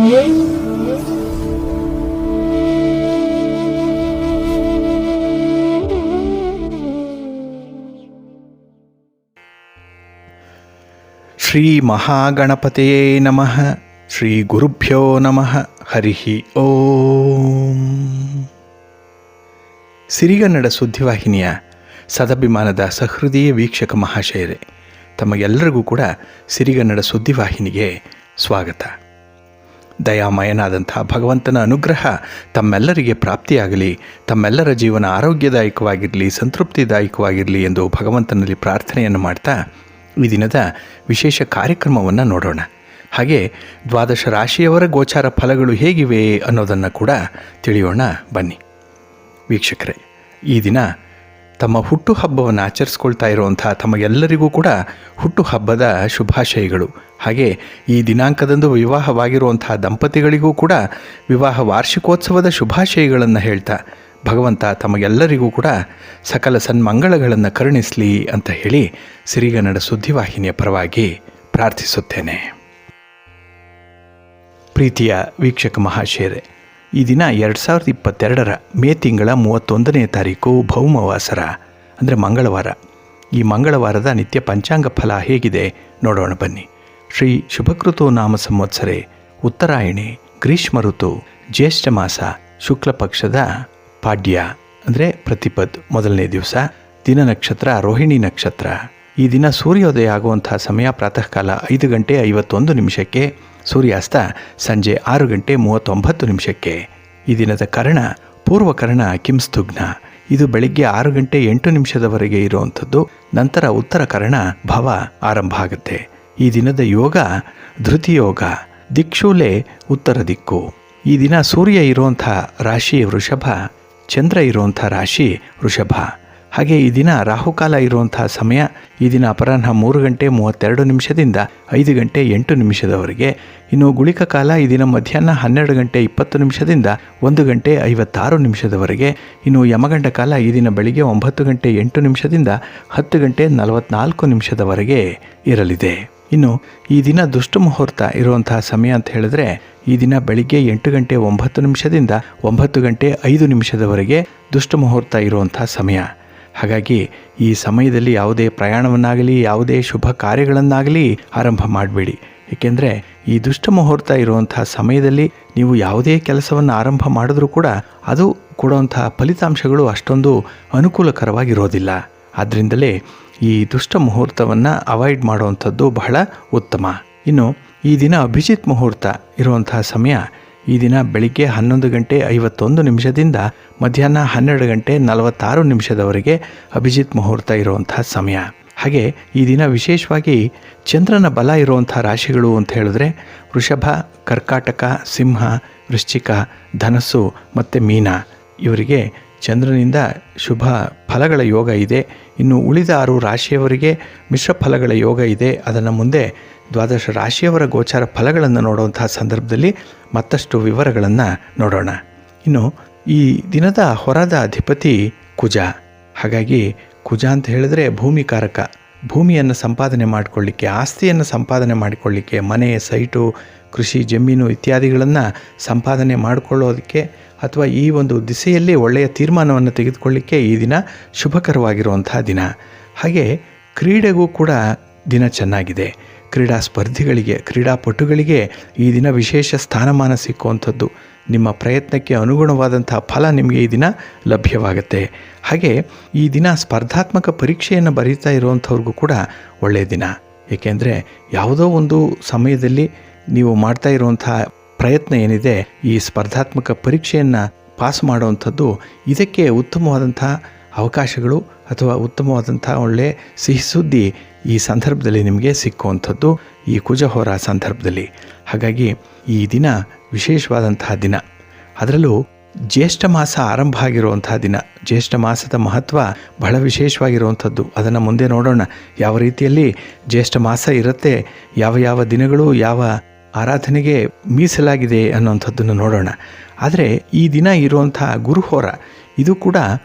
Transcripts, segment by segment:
ಶ್ರೀ ಮಹಾಗಣಪತಯೇ ನಮಃ. ಶ್ರೀ ಗುರುಭ್ಯೋ ನಮಃ. ಹರಿ ಓಂ. ಸಿರಿಗನ್ನಡ ಸುದ್ದಿವಾಹಿನಿಯ ಸದಭಿಮಾನದ ಸಹೃದಯ ವೀಕ್ಷಕ ಮಹಾಶಯರೇ, ತಮಗೆಲ್ಲರಿಗೂ ಕೂಡ ಸಿರಿಗನ್ನಡ ಸುದ್ದಿವಾಹಿನಿಗೆ ಸ್ವಾಗತ. ದಯಾಮಯನಾದಂಥ ಭಗವಂತನ ಅನುಗ್ರಹ ತಮ್ಮೆಲ್ಲರಿಗೆ ಪ್ರಾಪ್ತಿಯಾಗಲಿ, ತಮ್ಮೆಲ್ಲರ ಜೀವನ ಆರೋಗ್ಯದಾಯಕವಾಗಿರಲಿ, ಸಂತೃಪ್ತಿದಾಯಕವಾಗಿರಲಿ ಎಂದು ಭಗವಂತನಲ್ಲಿ ಪ್ರಾರ್ಥನೆಯನ್ನು ಮಾಡ್ತಾ ಈ ದಿನದ ವಿಶೇಷ ಕಾರ್ಯಕ್ರಮವನ್ನು ನೋಡೋಣ. ಹಾಗೆ ದ್ವಾದಶ ರಾಶಿಯವರ ಗೋಚಾರ ಫಲಗಳು ಹೇಗಿವೆ ಅನ್ನೋದನ್ನು ಕೂಡ ತಿಳಿಯೋಣ ಬನ್ನಿ. ವೀಕ್ಷಕರೇ, ಈ ದಿನ ತಮ್ಮ ಹುಟ್ಟುಹಬ್ಬವನ್ನು ಆಚರಿಸ್ಕೊಳ್ತಾ ಇರುವಂಥ ತಮಗೆಲ್ಲರಿಗೂ ಕೂಡ ಹುಟ್ಟುಹಬ್ಬದ ಶುಭಾಶಯಗಳು. ಹಾಗೆ ಈ ದಿನಾಂಕದಂದು ವಿವಾಹವಾಗಿರುವಂಥ ದಂಪತಿಗಳಿಗೂ ಕೂಡ ವಿವಾಹ ವಾರ್ಷಿಕೋತ್ಸವದ ಶುಭಾಶಯಗಳನ್ನು ಹೇಳ್ತಾ ಭಗವಂತ ತಮಗೆಲ್ಲರಿಗೂ ಕೂಡ ಸಕಲ ಸನ್ಮಂಗಳಗಳನ್ನು ಕರುಣಿಸಲಿ ಅಂತ ಹೇಳಿ ಸಿರಿಗನ್ನಡ ಸುದ್ದಿವಾಹಿನಿಯ ಪರವಾಗಿ ಪ್ರಾರ್ಥಿಸುತ್ತೇನೆ. ಪ್ರೀತಿಯ ವೀಕ್ಷಕ ಮಹಾಶಯರೇ, ಈ ದಿನ 2022 ಮೇ ತಿಂಗಳ 31ನೇ ತಾರೀಕು ಭೌಮವಾಸರ ಅಂದರೆ ಮಂಗಳವಾರ. ಈ ಮಂಗಳವಾರದ ನಿತ್ಯ ಪಂಚಾಂಗ ಫಲ ಹೇಗಿದೆ ನೋಡೋಣ ಬನ್ನಿ. ಶ್ರೀ ಶುಭಕೃತು ನಾಮ ಸಂವತ್ಸರೆ, ಉತ್ತರಾಯಣಿ, ಗ್ರೀಷ್ಮ ಋತು, ಜ್ಯೇಷ್ಠ ಮಾಸ, ಶುಕ್ಲ ಪಕ್ಷದ ಪಾಡ್ಯ ಅಂದರೆ ಪ್ರತಿಪದ್ ಮೊದಲನೇ ದಿವಸ. ದಿನ ನಕ್ಷತ್ರ ರೋಹಿಣಿ ನಕ್ಷತ್ರ. ಈ ದಿನ ಸೂರ್ಯೋದಯ ಆಗುವಂತಹ ಸಮಯ ಪ್ರಾತಃ ಕಾಲ 5 ಗಂಟೆ 51 ನಿಮಿಷಕ್ಕೆ, ಸೂರ್ಯಾಸ್ತ ಸಂಜೆ 6 ಗಂಟೆ 39 ನಿಮಿಷಕ್ಕೆ. ಈ ದಿನದ ಕರ್ಣ ಪೂರ್ವಕರ್ಣ ಕಿಂಸ್ತುಘ್ನ, ಇದು ಬೆಳಿಗ್ಗೆ 6 ಗಂಟೆ 8 ನಿಮಿಷದವರೆಗೆ ಇರುವಂಥದ್ದು. ನಂತರ ಉತ್ತರ ಕರ್ಣ ಭವ ಆರಂಭ ಆಗುತ್ತೆ. ಈ ದಿನದ ಯೋಗ ಧೃತಿಯೋಗ, ದಿಕ್ಷೂಲೆ ಉತ್ತರ ದಿಕ್ಕು. ಈ ದಿನ ಸೂರ್ಯ ಇರುವಂಥ ರಾಶಿ ವೃಷಭ, ಚಂದ್ರ ಇರುವಂಥ ರಾಶಿ ವೃಷಭ. ಹಾಗೆ ಈ ದಿನ ರಾಹುಕಾಲ ಇರುವಂಥ ಸಮಯ ಈ ದಿನ ಅಪರಾಹ್ನ 3 ಗಂಟೆ 32 ನಿಮಿಷದಿಂದ 5 ಗಂಟೆ 8 ನಿಮಿಷದವರೆಗೆ. ಇನ್ನು ಗುಳಿಕ ಕಾಲ ಈ ದಿನ ಮಧ್ಯಾಹ್ನ 12 ಗಂಟೆ 20 ನಿಮಿಷದಿಂದ 1 ಗಂಟೆ 56 ನಿಮಿಷದವರೆಗೆ. ಇನ್ನು ಯಮಗಂಡ ಕಾಲ ಈ ದಿನ ಬೆಳಿಗ್ಗೆ 9 ಗಂಟೆ 8 ನಿಮಿಷದಿಂದ 10 ಗಂಟೆ 44 ನಿಮಿಷದವರೆಗೆ ಇರಲಿದೆ. ಇನ್ನು ಈ ದಿನ ದುಷ್ಟ ಮುಹೂರ್ತ ಇರುವಂತಹ ಸಮಯ ಅಂತ ಹೇಳಿದ್ರೆ ಈ ದಿನ ಬೆಳಿಗ್ಗೆ 8 ಗಂಟೆ 9 ನಿಮಿಷದಿಂದ 9 ಗಂಟೆ 5 ನಿಮಿಷದವರೆಗೆ ದುಷ್ಟ ಮುಹೂರ್ತ ಇರುವಂಥ ಸಮಯ. ಹಾಗಾಗಿ ಈ ಸಮಯದಲ್ಲಿ ಯಾವುದೇ ಪ್ರಯಾಣವನ್ನಾಗಲಿ ಯಾವುದೇ ಶುಭ ಕಾರ್ಯಗಳನ್ನಾಗಲಿ ಆರಂಭ ಮಾಡಬೇಡಿ. ಏಕೆಂದರೆ ಈ ದುಷ್ಟ ಮುಹೂರ್ತ ಇರುವಂಥ ಸಮಯದಲ್ಲಿ ನೀವು ಯಾವುದೇ ಕೆಲಸವನ್ನು ಆರಂಭ ಮಾಡಿದ್ರೂ ಕೂಡ ಅದು ಕೊಡುವಂಥ ಫಲಿತಾಂಶಗಳು ಅಷ್ಟೊಂದು ಅನುಕೂಲಕರವಾಗಿರೋದಿಲ್ಲ. ಆದ್ದರಿಂದಲೇ ಈ ದುಷ್ಟ ಮುಹೂರ್ತವನ್ನು ಅವಾಯ್ಡ್ ಮಾಡುವಂಥದ್ದು ಬಹಳ ಉತ್ತಮ. ಇನ್ನು ಈ ದಿನ ಅಭಿಜಿತ್ ಮುಹೂರ್ತ ಇರುವಂತಹ ಸಮಯ ಈ ದಿನ ಬೆಳಿಗ್ಗೆ 11 ಗಂಟೆ 51 ನಿಮಿಷದಿಂದ ಮಧ್ಯಾಹ್ನ 12 ಗಂಟೆ 46 ನಿಮಿಷದವರೆಗೆ ಅಭಿಜಿತ್ ಮುಹೂರ್ತ ಇರುವಂತಹ ಸಮಯ. ಹಾಗೆ ಈ ದಿನ ವಿಶೇಷವಾಗಿ ಚಂದ್ರನ ಬಲ ಇರುವಂಥ ರಾಶಿಗಳು ಅಂತ ಹೇಳಿದ್ರೆ ವೃಷಭ, ಕರ್ಕಾಟಕ, ಸಿಂಹ, ವೃಶ್ಚಿಕ, ಧನಸ್ಸು ಮತ್ತು ಮೀನ. ಇವರಿಗೆ ಚಂದ್ರನಿಂದ ಶುಭ ಫಲಗಳ ಯೋಗ ಇದೆ. ಇನ್ನು ಉಳಿದ 6 ರಾಶಿಯವರಿಗೆ ಮಿಶ್ರ ಫಲಗಳ ಯೋಗ ಇದೆ. ಅದನ್ನು ಮುಂದೆ ದ್ವಾದಶ ರಾಶಿಯವರ ಗೋಚಾರ ಫಲಗಳನ್ನು ನೋಡುವಂತಹ ಸಂದರ್ಭದಲ್ಲಿ ಮತ್ತಷ್ಟು ವಿವರಗಳನ್ನು ನೋಡೋಣ. ಇನ್ನು ಈ ದಿನದ ಹೊರದ ಅಧಿಪತಿ ಕುಜ. ಹಾಗಾಗಿ ಕುಜ ಅಂತ ಹೇಳಿದ್ರೆ ಭೂಮಿಕಾರಕ. ಭೂಮಿಯನ್ನು ಸಂಪಾದನೆ ಮಾಡಿಕೊಳ್ಳಿಕ್ಕೆ, ಆಸ್ತಿಯನ್ನು ಸಂಪಾದನೆ ಮಾಡಿಕೊಳ್ಳಿಕ್ಕೆ, ಮನೆ, ಸೈಟು, ಕೃಷಿ ಜಮೀನು ಇತ್ಯಾದಿಗಳನ್ನು ಸಂಪಾದನೆ ಮಾಡಿಕೊಳ್ಳೋದಕ್ಕೆ ಅಥವಾ ಈ ಒಂದು ದಿಸೆಯಲ್ಲಿ ಒಳ್ಳೆಯ ತೀರ್ಮಾನವನ್ನು ತೆಗೆದುಕೊಳ್ಳಿಕ್ಕೆ ಈ ದಿನ ಶುಭಕರವಾಗಿರುವಂತಹ ದಿನ. ಹಾಗೆ ಕ್ರೀಡೆಗೂ ಕೂಡ ದಿನ ಚೆನ್ನಾಗಿದೆ. ಕ್ರೀಡಾ ಸ್ಪರ್ಧಿಗಳಿಗೆ, ಕ್ರೀಡಾಪಟುಗಳಿಗೆ ಈ ದಿನ ವಿಶೇಷ ಸ್ಥಾನಮಾನ ಸಿಕ್ಕುವಂಥದ್ದು. ನಿಮ್ಮ ಪ್ರಯತ್ನಕ್ಕೆ ಅನುಗುಣವಾದಂಥ ಫಲ ನಿಮಗೆ ಈ ದಿನ ಲಭ್ಯವಾಗುತ್ತೆ. ಹಾಗೆ ಈ ದಿನ ಸ್ಪರ್ಧಾತ್ಮಕ ಪರೀಕ್ಷೆಯನ್ನು ಬರೀತಾ ಇರುವಂಥವ್ರಿಗೂ ಕೂಡ ಒಳ್ಳೆಯ ದಿನ. ಏಕೆಂದರೆ ಯಾವುದೋ ಒಂದು ಸಮಯದಲ್ಲಿ ನೀವು ಮಾಡ್ತಾ ಇರುವಂಥ ಪ್ರಯತ್ನ ಏನಿದೆ, ಈ ಸ್ಪರ್ಧಾತ್ಮಕ ಪರೀಕ್ಷೆಯನ್ನು ಪಾಸ್ ಮಾಡುವಂಥದ್ದು, ಇದಕ್ಕೆ ಉತ್ತಮವಾದಂಥ ಅವಕಾಶಗಳು ಅಥವಾ ಉತ್ತಮವಾದಂಥ ಒಳ್ಳೆಯ ಸಿಹಿ ಸುದ್ದಿ ಈ ಸಂದರ್ಭದಲ್ಲಿ ನಿಮಗೆ ಸಿಕ್ಕುವಂಥದ್ದು ಈ ಕುಜಹೋರ ಸಂದರ್ಭದಲ್ಲಿ. ಹಾಗಾಗಿ ಈ ದಿನ ವಿಶೇಷವಾದಂತಹ ದಿನ. ಅದರಲ್ಲೂ ಜ್ಯೇಷ್ಠ ಮಾಸ ಆರಂಭ ಆಗಿರುವಂತಹ ದಿನ. ಜ್ಯೇಷ್ಠ ಮಾಸದ ಮಹತ್ವ ಬಹಳ ವಿಶೇಷವಾಗಿರುವಂಥದ್ದು. ಅದನ್ನು ಮುಂದೆ ನೋಡೋಣ. ಯಾವ ರೀತಿಯಲ್ಲಿ ಜ್ಯೇಷ್ಠ ಮಾಸ ಇರುತ್ತೆ, ಯಾವ ಯಾವ ದಿನಗಳು ಯಾವ ಆರಾಧನೆಗೆ ಮೀಸಲಾಗಿದೆ ಅನ್ನುವಂಥದ್ದನ್ನು ನೋಡೋಣ. ಆದರೆ ಈ ದಿನ ಇರುವಂಥ ಗುರುಹೋರ ಇದು ಕೂಡ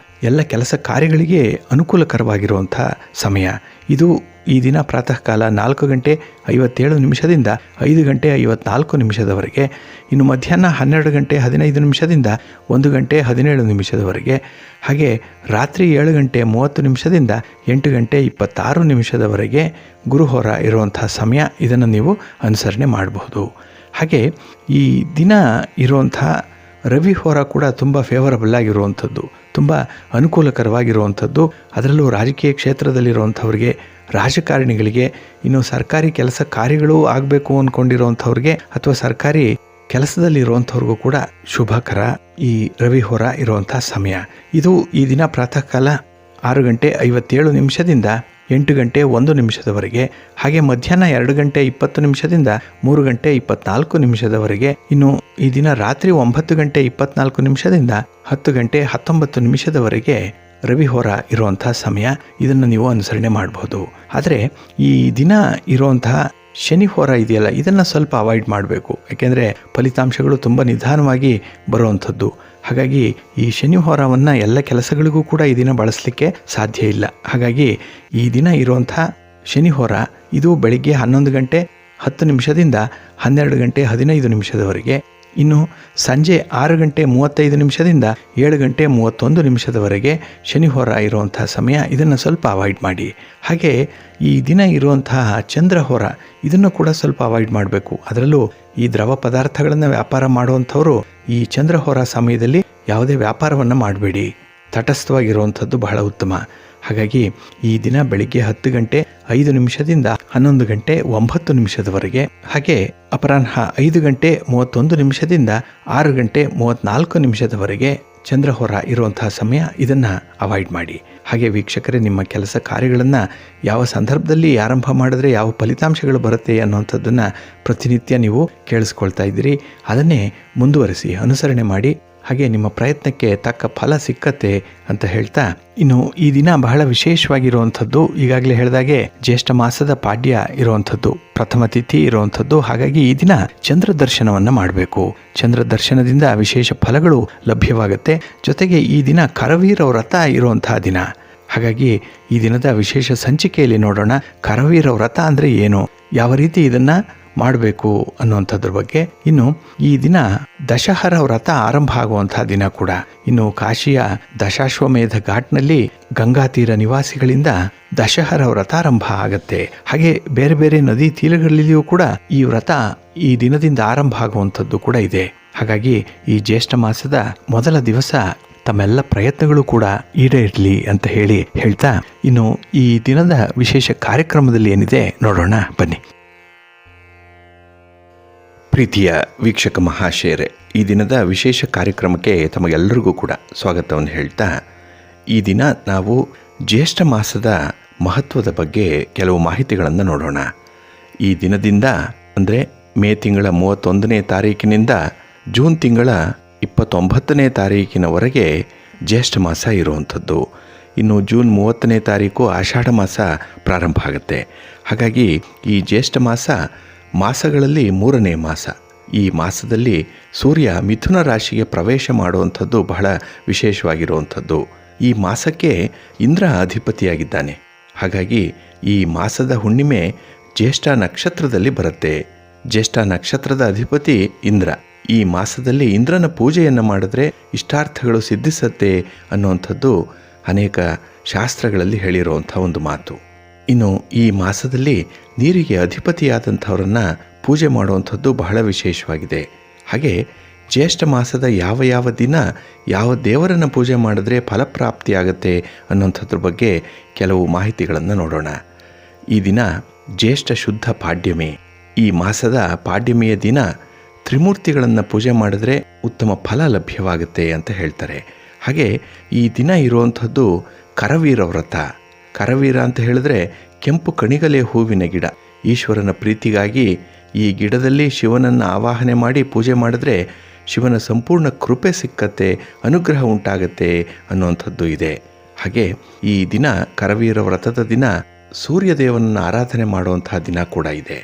ಎಲ್ಲ ಕೆಲಸ ಕಾರ್ಯಗಳಿಗೆ ಅನುಕೂಲಕರವಾಗಿರುವಂಥ ಸಮಯ. ಇದು ಈ ದಿನ ಪ್ರಾತಃ ಕಾಲ 4 ಗಂಟೆ 57 ನಿಮಿಷದಿಂದ 5 ಗಂಟೆ 54 ನಿಮಿಷದವರೆಗೆ, ಇನ್ನು ಮಧ್ಯಾಹ್ನ 12 ಗಂಟೆ 15 ನಿಮಿಷದಿಂದ 1 ಗಂಟೆ 17 ನಿಮಿಷದವರೆಗೆ, ಹಾಗೆ ರಾತ್ರಿ 7 ಗಂಟೆ 30 ನಿಮಿಷದಿಂದ 8 ಗಂಟೆ 26 ನಿಮಿಷದವರೆಗೆ ಗುರುಹೋರ ಇರುವಂಥ ಸಮಯ. ಇದನ್ನು ನೀವು ಅನುಸರಣೆ ಮಾಡಬಹುದು. ಹಾಗೆ ಈ ದಿನ ಇರುವಂಥ ರವಿ ಹೋರ ಕೂಡ ತುಂಬ ಫೇವರಬಲ್ ಆಗಿರುವಂಥದ್ದು, ತುಂಬ ಅನುಕೂಲಕರವಾಗಿರುವಂಥದ್ದು. ಅದರಲ್ಲೂ ರಾಜಕೀಯ ಕ್ಷೇತ್ರದಲ್ಲಿರುವಂಥವ್ರಿಗೆ, ರಾಜಕಾರಣಿಗಳಿಗೆ, ಇನ್ನು ಸರ್ಕಾರಿ ಕೆಲಸ ಕಾರ್ಯಗಳು ಆಗಬೇಕು ಅಂದ್ಕೊಂಡಿರೋವಂಥವ್ರಿಗೆ ಅಥವಾ ಸರ್ಕಾರಿ ಕೆಲಸದಲ್ಲಿರುವಂಥವ್ರಿಗೂ ಕೂಡ ಶುಭಕರ ಈ ರವಿ ಹೋರ ಇರುವಂಥ ಸಮಯ. ಇದು ಈ ದಿನ ಪ್ರಾತಃ ಕಾಲ 6 ಗಂಟೆ 57 ನಿಮಿಷದಿಂದ 8 ಗಂಟೆ 1 ನಿಮಿಷದವರೆಗೆ, ಹಾಗೆ ಮಧ್ಯಾಹ್ನ 2 ಗಂಟೆ 20 ನಿಮಿಷದಿಂದ 3 ಗಂಟೆ 24 ನಿಮಿಷದವರೆಗೆ, ಇನ್ನು ಈ ದಿನ ರಾತ್ರಿ 9 ಗಂಟೆ 24 ನಿಮಿಷದಿಂದ 10 ಗಂಟೆ 19 ನಿಮಿಷದವರೆಗೆ ರವಿ ಹೋರ ಇರುವಂಥ ಸಮಯ. ಇದನ್ನು ನೀವು ಅನುಸರಣೆ ಮಾಡಬಹುದು. ಆದರೆ ಈ ದಿನ ಇರುವಂತಹ ಶನಿ ಹೋರ ಇದೆಯಲ್ಲ, ಇದನ್ನು ಸ್ವಲ್ಪ ಅವಾಯ್ಡ್ ಮಾಡಬೇಕು. ಯಾಕೆಂದರೆ ಫಲಿತಾಂಶಗಳು ತುಂಬ ನಿಧಾನವಾಗಿ ಬರುವಂಥದ್ದು. ಹಾಗಾಗಿ ಈ ಶನಿ ಹೋರವನ್ನು ಎಲ್ಲ ಕೆಲಸಗಳಿಗೂ ಕೂಡ ಈ ದಿನ ಬಳಸಲಿಕ್ಕೆ ಸಾಧ್ಯ ಇಲ್ಲ. ಹಾಗಾಗಿ ಈ ದಿನ ಇರುವಂಥ ಶನಿ ಹೋರ ಇದು ಬೆಳಿಗ್ಗೆ 11 ಗಂಟೆ 10 ನಿಮಿಷದಿಂದ 12 ಗಂಟೆ 15 ನಿಮಿಷದವರೆಗೆ, ಇನ್ನು ಸಂಜೆ 6 ಗಂಟೆ 35 ನಿಮಿಷದಿಂದ 7 ಗಂಟೆ 31 ನಿಮಿಷದವರೆಗೆ ಶನಿ ಹೋರ ಇರುವಂಥ ಸಮಯ. ಇದನ್ನು ಸ್ವಲ್ಪ ಅವಾಯ್ಡ್ ಮಾಡಿ. ಹಾಗೆ ಈ ದಿನ ಇರುವಂತಹ ಚಂದ್ರ ಹೋರ ಇದನ್ನು ಕೂಡ ಸ್ವಲ್ಪ ಅವಾಯ್ಡ್ ಮಾಡಬೇಕು. ಅದರಲ್ಲೂ ಈ ದ್ರವ ಪದಾರ್ಥಗಳನ್ನು ವ್ಯಾಪಾರ ಮಾಡುವಂಥವರು ಈ ಚಂದ್ರ ಹೋರ ಸಮಯದಲ್ಲಿ ಯಾವುದೇ ವ್ಯಾಪಾರವನ್ನು ಮಾಡಬೇಡಿ. ತಟಸ್ಥವಾಗಿರುವಂಥದ್ದು ಬಹಳ ಉತ್ತಮ. ಹಾಗಾಗಿ ಈ ದಿನ ಬೆಳಿಗ್ಗೆ 10 ಗಂಟೆ 5 ನಿಮಿಷದಿಂದ 11 ಗಂಟೆ 9 ನಿಮಿಷದವರೆಗೆ, ಹಾಗೆ ಅಪರಾಹ್ನ 5 ಗಂಟೆ 31 ನಿಮಿಷದಿಂದ 6 ಗಂಟೆ 34 ನಿಮಿಷದವರೆಗೆ ಚಂದ್ರಹೋರ ಇರುವಂತಹ ಸಮಯ. ಇದನ್ನು ಅವಾಯ್ಡ್ ಮಾಡಿ. ಹಾಗೆ ವೀಕ್ಷಕರೇ, ನಿಮ್ಮ ಕೆಲಸ ಕಾರ್ಯಗಳನ್ನು ಯಾವ ಸಂದರ್ಭದಲ್ಲಿ ಆರಂಭ ಮಾಡಿದ್ರೆ ಯಾವ ಫಲಿತಾಂಶಗಳು ಬರುತ್ತೆ ಅನ್ನುವಂಥದ್ದನ್ನು ಪ್ರತಿನಿತ್ಯ ನೀವು ಕೇಳಿಸ್ಕೊಳ್ತಾ ಇದ್ದೀರಿ. ಅದನ್ನೇ ಮುಂದುವರಿಸಿ, ಅನುಸರಣೆ ಮಾಡಿ. ಹಾಗೆ ನಿಮ್ಮ ಪ್ರಯತ್ನಕ್ಕೆ ತಕ್ಕ ಫಲ ಸಿಕ್ಕತ್ತೆ ಅಂತ ಹೇಳ್ತಾ, ಇನ್ನು ಈ ದಿನ ಬಹಳ ವಿಶೇಷವಾಗಿರುವಂಥದ್ದು, ಈಗಾಗಲೇ ಹೇಳಿದಾಗೆ ಜ್ಯೇಷ್ಠ ಮಾಸದ ಪಾಡ್ಯ ಇರುವಂಥದ್ದು, ಪ್ರಥಮ ತಿಥಿ ಇರುವಂಥದ್ದು. ಹಾಗಾಗಿ ಈ ದಿನ ಚಂದ್ರ ದರ್ಶನವನ್ನು ಮಾಡಬೇಕು. ಚಂದ್ರ ದರ್ಶನದಿಂದ ವಿಶೇಷ ಫಲಗಳು ಲಭ್ಯವಾಗುತ್ತೆ. ಜೊತೆಗೆ ಈ ದಿನ ಕರವೀರ ವ್ರತ ಇರುವಂತಹ ದಿನ. ಹಾಗಾಗಿ ಈ ದಿನದ ವಿಶೇಷ ಸಂಚಿಕೆಯಲ್ಲಿ ನೋಡೋಣ, ಕರವೀರ ವ್ರತ ಅಂದರೆ ಏನು, ಯಾವ ರೀತಿ ಇದನ್ನು ಮಾಡಬೇಕು ಅನ್ನುವಂಥದ್ರ ಬಗ್ಗೆ. ಇನ್ನು ಈ ದಿನ ದಶಹರ ವ್ರತ ಆರಂಭ ಆಗುವಂತಹ ದಿನ ಕೂಡ. ಇನ್ನು ಕಾಶಿಯ ದಶಾಶ್ವಮೇಧ ಘಾಟ್ನಲ್ಲಿ ಗಂಗಾ ತೀರ ನಿವಾಸಿಗಳಿಂದ ದಶಹರ ವ್ರತ ಆರಂಭ ಆಗತ್ತೆ. ಹಾಗೆ ಬೇರೆ ಬೇರೆ ನದಿ ತೀರಗಳಲ್ಲಿಯೂ ಕೂಡ ಈ ವ್ರತ ಈ ದಿನದಿಂದ ಆರಂಭ ಆಗುವಂಥದ್ದು ಕೂಡ ಇದೆ. ಹಾಗಾಗಿ ಈ ಜ್ಯೇಷ್ಠ ಮಾಸದ ಮೊದಲ ದಿವಸ ತಮ್ಮೆಲ್ಲ ಪ್ರಯತ್ನಗಳು ಕೂಡ ಈಡೇರಲಿ ಅಂತ ಹೇಳ್ತಾ, ಇನ್ನು ಈ ದಿನದ ವಿಶೇಷ ಕಾರ್ಯಕ್ರಮದಲ್ಲಿ ಏನಿದೆ ನೋಡೋಣ ಬನ್ನಿ. ಪ್ರೀತಿಯ ವೀಕ್ಷಕ ಮಹಾಶಯರೇ, ಈ ದಿನದ ವಿಶೇಷ ಕಾರ್ಯಕ್ರಮಕ್ಕೆ ತಮಗೆಲ್ಲರಿಗೂ ಕೂಡ ಸ್ವಾಗತವನ್ನು ಹೇಳ್ತಾ, ಈ ದಿನ ನಾವು ಜ್ಯೇಷ್ಠ ಮಾಸದ ಮಹತ್ವದ ಬಗ್ಗೆ ಕೆಲವು ಮಾಹಿತಿಗಳನ್ನು ನೋಡೋಣ. ಈ ದಿನದಿಂದ ಅಂದರೆ ಮೇ ತಿಂಗಳ 31ನೇ ತಾರೀಕಿನಿಂದ ಜೂನ್ ತಿಂಗಳ 29ನೇ ತಾರೀಕಿನವರೆಗೆ ಜ್ಯೇಷ್ಠ ಮಾಸ ಇರುವಂಥದ್ದು. ಇನ್ನು ಜೂನ್ 30ನೇ ತಾರೀಕು ಆಷಾಢ ಮಾಸ ಪ್ರಾರಂಭ ಆಗುತ್ತೆ. ಹಾಗಾಗಿ ಈ ಜ್ಯೇಷ್ಠ ಮಾಸಗಳಲ್ಲಿ 3ನೇ ಮಾಸ. ಈ ಮಾಸದಲ್ಲಿ ಸೂರ್ಯ ಮಿಥುನ ರಾಶಿಗೆ ಪ್ರವೇಶ ಮಾಡುವಂಥದ್ದು ಬಹಳ ವಿಶೇಷವಾಗಿರುವಂಥದ್ದು. ಈ ಮಾಸಕ್ಕೆ ಇಂದ್ರ ಅಧಿಪತಿಯಾಗಿದ್ದಾನೆ. ಹಾಗಾಗಿ ಈ ಮಾಸದ ಹುಣ್ಣಿಮೆ ಜ್ಯೇಷ್ಠ ನಕ್ಷತ್ರದಲ್ಲಿ ಬರುತ್ತೆ. ಜ್ಯೇಷ್ಠ ನಕ್ಷತ್ರದ ಅಧಿಪತಿ ಇಂದ್ರ. ಈ ಮಾಸದಲ್ಲಿ ಇಂದ್ರನ ಪೂಜೆಯನ್ನು ಮಾಡಿದ್ರೆ ಇಷ್ಟಾರ್ಥಗಳು ಸಿದ್ಧಿಸತ್ತೆ ಅನ್ನುವಂಥದ್ದು ಅನೇಕ ಶಾಸ್ತ್ರಗಳಲ್ಲಿ ಹೇಳಿರುವಂಥ ಒಂದು ಮಾತು. ಇನ್ನು ಈ ಮಾಸದಲ್ಲಿ ನೀರಿಗೆ ಅಧಿಪತಿಯಾದಂಥವರನ್ನು ಪೂಜೆ ಮಾಡುವಂಥದ್ದು ಬಹಳ ವಿಶೇಷವಾಗಿದೆ. ಹಾಗೆ ಜ್ಯೇಷ್ಠ ಮಾಸದ ಯಾವ ದಿನ ಯಾವ ದೇವರನ್ನು ಪೂಜೆ ಮಾಡಿದ್ರೆ ಫಲಪ್ರಾಪ್ತಿಯಾಗತ್ತೆ ಅನ್ನೋಂಥದ್ರ ಬಗ್ಗೆ ಕೆಲವು ಮಾಹಿತಿಗಳನ್ನು ನೋಡೋಣ. ಈ ದಿನ ಜ್ಯೇಷ್ಠ ಶುದ್ಧ ಪಾಡ್ಯಮಿ. ಈ ಮಾಸದ ಪಾಡ್ಯಮಿಯ ದಿನ ತ್ರಿಮೂರ್ತಿಗಳನ್ನು ಪೂಜೆ ಮಾಡಿದ್ರೆ ಉತ್ತಮ ಫಲ ಲಭ್ಯವಾಗುತ್ತೆ ಅಂತ ಹೇಳ್ತಾರೆ. ಹಾಗೆ ಈ ದಿನ ಇರುವಂಥದ್ದು ಕರವೀರ ವ್ರತ. ಕರವೀರ ಅಂತ ಹೇಳಿದ್ರೆ ಕೆಂಪು ಕಣಿಗಲೆ ಹೂವಿನ ಗಿಡ. ಈಶ್ವರನ ಪ್ರೀತಿಗಾಗಿ ಈ ಗಿಡದಲ್ಲಿ ಶಿವನನ್ನು ಆವಾಹನೆ ಮಾಡಿ ಪೂಜೆ ಮಾಡಿದ್ರೆ ಶಿವನ ಸಂಪೂರ್ಣ ಕೃಪೆ ಸಿಕ್ಕತ್ತೆ, ಅನುಗ್ರಹ ಉಂಟಾಗತ್ತೆ ಅನ್ನುವಂಥದ್ದು ಇದೆ. ಹಾಗೆ ಈ ದಿನ ಕರವೀರ ವ್ರತದ ದಿನ ಸೂರ್ಯದೇವನನ್ನು ಆರಾಧನೆ ಮಾಡುವಂತಹ ದಿನ ಕೂಡ ಇದೆ.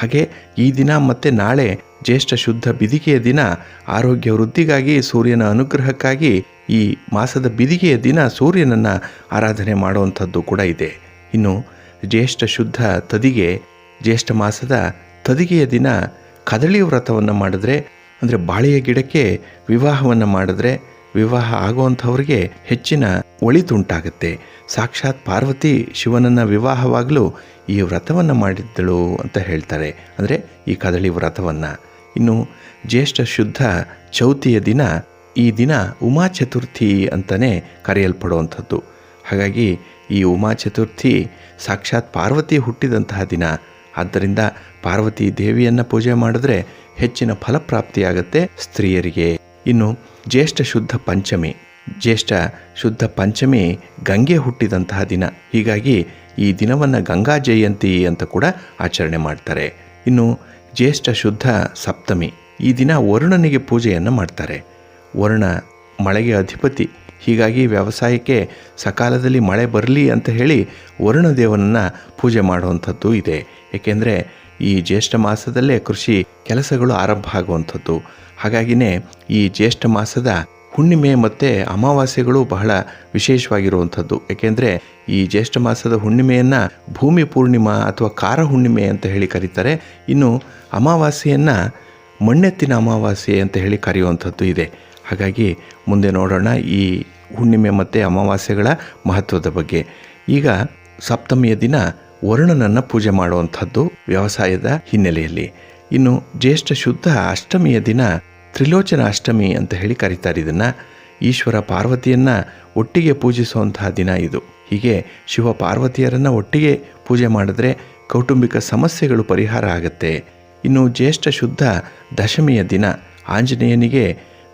ಹಾಗೆ ಈ ದಿನ ಮತ್ತು ನಾಳೆ ಜ್ಯೇಷ್ಠ ಶುದ್ಧ ಬಿದಿಗೆಯ ದಿನ ಆರೋಗ್ಯ ವೃದ್ಧಿಗಾಗಿ, ಸೂರ್ಯನ ಅನುಗ್ರಹಕ್ಕಾಗಿ ಈ ಮಾಸದ ಬಿದಿಗೆಯ ದಿನ ಸೂರ್ಯನನ್ನು ಆರಾಧನೆ ಮಾಡುವಂಥದ್ದು ಕೂಡ ಇದೆ. ಇನ್ನು ಜ್ಯೇಷ್ಠ ಶುದ್ಧ ತದಿಗೆ, ಜ್ಯೇಷ್ಠ ಮಾಸದ ತದಿಗೆಯ ದಿನ ಕದಳಿ ವ್ರತವನ್ನು ಮಾಡಿದ್ರೆ, ಅಂದರೆ ಬಾಳೆಯ ಗಿಡಕ್ಕೆ ವಿವಾಹವನ್ನು ಮಾಡಿದ್ರೆ ವಿವಾಹ ಆಗುವಂಥವ್ರಿಗೆ ಹೆಚ್ಚಿನ ಒಳಿತುಂಟಾಗುತ್ತೆ. ಸಾಕ್ಷಾತ್ ಪಾರ್ವತಿ ಶಿವನನ್ನು ವಿವಾಹವಾಗಲು ಈ ವ್ರತವನ್ನು ಮಾಡಿದ್ದಳು ಅಂತ ಹೇಳ್ತಾರೆ, ಅಂದರೆ ಈ ಕದಳಿ ವ್ರತವನ್ನು. ಇನ್ನು ಜ್ಯೇಷ್ಠ ಶುದ್ಧ ಚೌತಿಯ ದಿನ, ಈ ದಿನ ಉಮಾ ಚತುರ್ಥಿ ಅಂತಲೇ ಕರೆಯಲ್ಪಡುವಂಥದ್ದು. ಹಾಗಾಗಿ ಈ ಉಮಾ ಚತುರ್ಥಿ ಸಾಕ್ಷಾತ್ ಪಾರ್ವತಿ ಹುಟ್ಟಿದಂತಹ ದಿನ. ಆದ್ದರಿಂದ ಪಾರ್ವತಿ ದೇವಿಯನ್ನು ಪೂಜೆ ಮಾಡಿದ್ರೆ ಹೆಚ್ಚಿನ ಫಲಪ್ರಾಪ್ತಿಯಾಗತ್ತೆ ಸ್ತ್ರೀಯರಿಗೆ. ಇನ್ನು ಜ್ಯೇಷ್ಠ ಶುದ್ಧ ಪಂಚಮಿ, ಜ್ಯೇಷ್ಠ ಶುದ್ಧ ಪಂಚಮಿ ಗಂಗೆ ಹುಟ್ಟಿದಂತಹ ದಿನ. ಹೀಗಾಗಿ ಈ ದಿನವನ್ನು ಗಂಗಾ ಜಯಂತಿ ಅಂತ ಕೂಡ ಆಚರಣೆ ಮಾಡ್ತಾರೆ. ಇನ್ನು ಜ್ಯೇಷ್ಠ ಶುದ್ಧ ಸಪ್ತಮಿ, ಈ ದಿನ ವರುಣನಿಗೆ ಪೂಜೆಯನ್ನು ಮಾಡ್ತಾರೆ. ವರುಣ ಮಳೆಗೆ ಅಧಿಪತಿ, ಹೀಗಾಗಿ ವ್ಯವಸಾಯಕ್ಕೆ ಸಕಾಲದಲ್ಲಿ ಮಳೆ ಬರಲಿ ಅಂತ ಹೇಳಿ ವರುಣ ದೇವನನ್ನು ಪೂಜೆ ಮಾಡುವಂಥದ್ದು ಇದೆ. ಏಕೆಂದರೆ ಈ ಜ್ಯೇಷ್ಠ ಮಾಸದಲ್ಲೇ ಕೃಷಿ ಕೆಲಸಗಳು ಆರಂಭ ಆಗುವಂಥದ್ದು. ಹಾಗಾಗಿನೇ ಈ ಜ್ಯೇಷ್ಠ ಮಾಸದ ಹುಣ್ಣಿಮೆ ಮತ್ತು ಅಮಾವಾಸ್ಯೆಗಳು ಬಹಳ ವಿಶೇಷವಾಗಿರುವಂಥದ್ದು. ಏಕೆಂದರೆ ಈ ಜ್ಯೇಷ್ಠ ಮಾಸದ ಹುಣ್ಣಿಮೆಯನ್ನು ಭೂಮಿ ಪೂರ್ಣಿಮಾ ಅಥವಾ ಕಾರ ಹುಣ್ಣಿಮೆ ಅಂತ ಹೇಳಿ ಕರೀತಾರೆ. ಇನ್ನು ಅಮಾವಾಸ್ಯೆಯನ್ನು ಮಣ್ಣೆತ್ತಿನ ಅಮಾವಾಸ್ಯೆ ಅಂತ ಹೇಳಿ ಕರೆಯುವಂಥದ್ದು ಇದೆ. ಹಾಗಾಗಿ ಮುಂದೆ ನೋಡೋಣ ಈ ಹುಣ್ಣಿಮೆ ಮತ್ತು ಅಮಾವಾಸ್ಯೆಗಳ ಮಹತ್ವದ ಬಗ್ಗೆ. ಈಗ ಸಪ್ತಮಿಯ ದಿನ ವರುಣನನ್ನು ಪೂಜೆ ಮಾಡುವಂಥದ್ದು ವ್ಯವಸಾಯದ ಹಿನ್ನೆಲೆಯಲ್ಲಿ. ಇನ್ನು ಜ್ಯೇಷ್ಠ ಶುದ್ಧ ಅಷ್ಟಮಿಯ ದಿನ ತ್ರಿಲೋಚನ ಅಷ್ಟಮಿ ಅಂತ ಹೇಳಿ ಕರೀತಾರೆ. ಇದನ್ನು ಈಶ್ವರ ಪಾರ್ವತಿಯನ್ನು ಒಟ್ಟಿಗೆ ಪೂಜಿಸುವಂತಹ ದಿನ ಇದು. ಹೀಗೆ ಶಿವ ಪಾರ್ವತಿಯರನ್ನು ಒಟ್ಟಿಗೆ ಪೂಜೆ ಮಾಡಿದ್ರೆ ಕೌಟುಂಬಿಕ ಸಮಸ್ಯೆಗಳು ಪರಿಹಾರ ಆಗುತ್ತೆ. ಇನ್ನು ಜ್ಯೇಷ್ಠ ಶುದ್ಧ ದಶಮಿಯ ದಿನ ಆಂಜನೇಯನಿಗೆ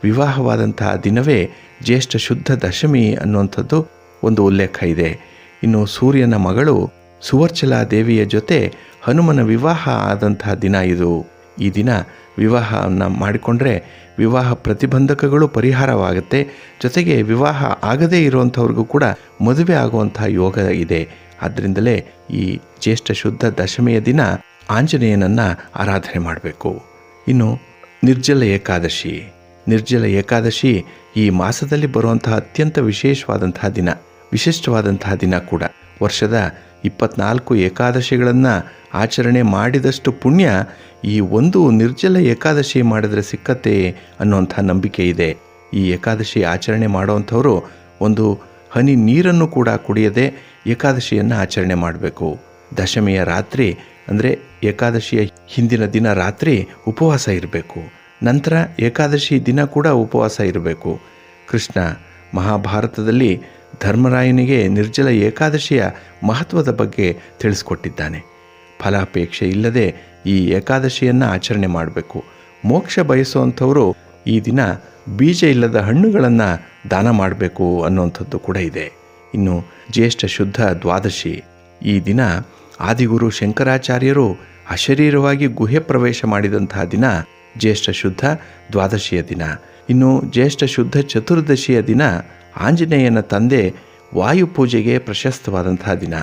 ವಿವಾಹವಾದಂತಹ ದಿನವೇ ಜ್ಯೇಷ್ಠ ಶುದ್ಧ ದಶಮಿ ಅನ್ನುವಂಥದ್ದು ಒಂದು ಉಲ್ಲೇಖ ಇದೆ. ಇನ್ನು ಸೂರ್ಯನ ಮಗಳು ಸುವರ್ಚಲಾ ದೇವಿಯ ಜೊತೆ ಹನುಮನ ವಿವಾಹ ಆದಂತಹ ದಿನ ಇದು. ಈ ದಿನ ವಿವಾಹವನ್ನು ಮಾಡಿಕೊಂಡ್ರೆ ವಿವಾಹ ಪ್ರತಿಬಂಧಕಗಳು ಪರಿಹಾರವಾಗುತ್ತೆ. ಜೊತೆಗೆ ವಿವಾಹ ಆಗದೇ ಇರುವಂಥವ್ರಿಗೂ ಕೂಡ ಮದುವೆ ಆಗುವಂತಹ ಯೋಗ ಇದೆ. ಆದ್ದರಿಂದಲೇ ಈ ಜ್ಯೇಷ್ಠ ಶುದ್ಧ ದಶಮಿಯ ದಿನ ಆಂಜನೇಯನನ್ನು ಆರಾಧನೆ ಮಾಡಬೇಕು. ಇನ್ನು ನಿರ್ಜಲ ಏಕಾದಶಿ, ನಿರ್ಜಲ ಏಕಾದಶಿ ಈ ಮಾಸದಲ್ಲಿ ಬರುವಂತಹ ಅತ್ಯಂತ ವಿಶೇಷವಾದಂತಹ ದಿನ, ವಿಶಿಷ್ಟವಾದಂತಹ ದಿನ ಕೂಡ. ವರ್ಷದ 24 ಏಕಾದಶಿಗಳನ್ನು ಆಚರಣೆ ಮಾಡಿದಷ್ಟು ಪುಣ್ಯ ಈ ಒಂದು ನಿರ್ಜಲ ಏಕಾದಶಿ ಮಾಡಿದರೆ ಸಿಕ್ಕತ್ತೆ ಅನ್ನುವಂಥ ನಂಬಿಕೆ ಇದೆ. ಈ ಏಕಾದಶಿ ಆಚರಣೆ ಮಾಡುವಂಥವರು ಒಂದು ಹನಿ ನೀರನ್ನು ಕೂಡ ಕುಡಿಯದೆ ಏಕಾದಶಿಯನ್ನು ಆಚರಣೆ ಮಾಡಬೇಕು. ದಶಮಿಯ ರಾತ್ರಿ ಅಂದರೆ ಏಕಾದಶಿಯ ಹಿಂದಿನ ದಿನ ರಾತ್ರಿ ಉಪವಾಸ ಇರಬೇಕು. ನಂತರ ಏಕಾದಶಿ ದಿನ ಕೂಡ ಉಪವಾಸ ಇರಬೇಕು. ಕೃಷ್ಣ ಮಹಾಭಾರತದಲ್ಲಿ ಧರ್ಮರಾಯನಿಗೆ ನಿರ್ಜಲ ಏಕಾದಶಿಯ ಮಹತ್ವದ ಬಗ್ಗೆ ತಿಳಿಸ್ಕೊಟ್ಟಿದ್ದಾನೆ. ಫಲಾಪೇಕ್ಷೆ ಇಲ್ಲದೆ ಈ ಏಕಾದಶಿಯನ್ನು ಆಚರಣೆ ಮಾಡಬೇಕು. ಮೋಕ್ಷ ಬಯಸುವಂಥವರು ಈ ದಿನ ಬೀಜ ಇಲ್ಲದ ಹಣ್ಣುಗಳನ್ನು ದಾನ ಮಾಡಬೇಕು ಅನ್ನುವಂಥದ್ದು ಕೂಡ ಇದೆ. ಇನ್ನು ಜ್ಯೇಷ್ಠ ಶುದ್ಧ ದ್ವಾದಶಿ, ಈ ದಿನ ಆದಿಗುರು ಶಂಕರಾಚಾರ್ಯರು ಅಶರೀರವಾಗಿ ಗುಹೆ ಪ್ರವೇಶ ಮಾಡಿದಂತಹ ದಿನ ಜ್ಯೇಷ್ಠ ಶುದ್ಧ ದ್ವಾದಶಿಯ ದಿನ. ಇನ್ನು ಜ್ಯೇಷ್ಠ ಶುದ್ಧ ಚತುರ್ದಶಿಯ ದಿನ ಆಂಜನೇಯನ ತಂದೆ ವಾಯುಪೂಜೆಗೆ ಪ್ರಶಸ್ತವಾದಂತಹ ದಿನ.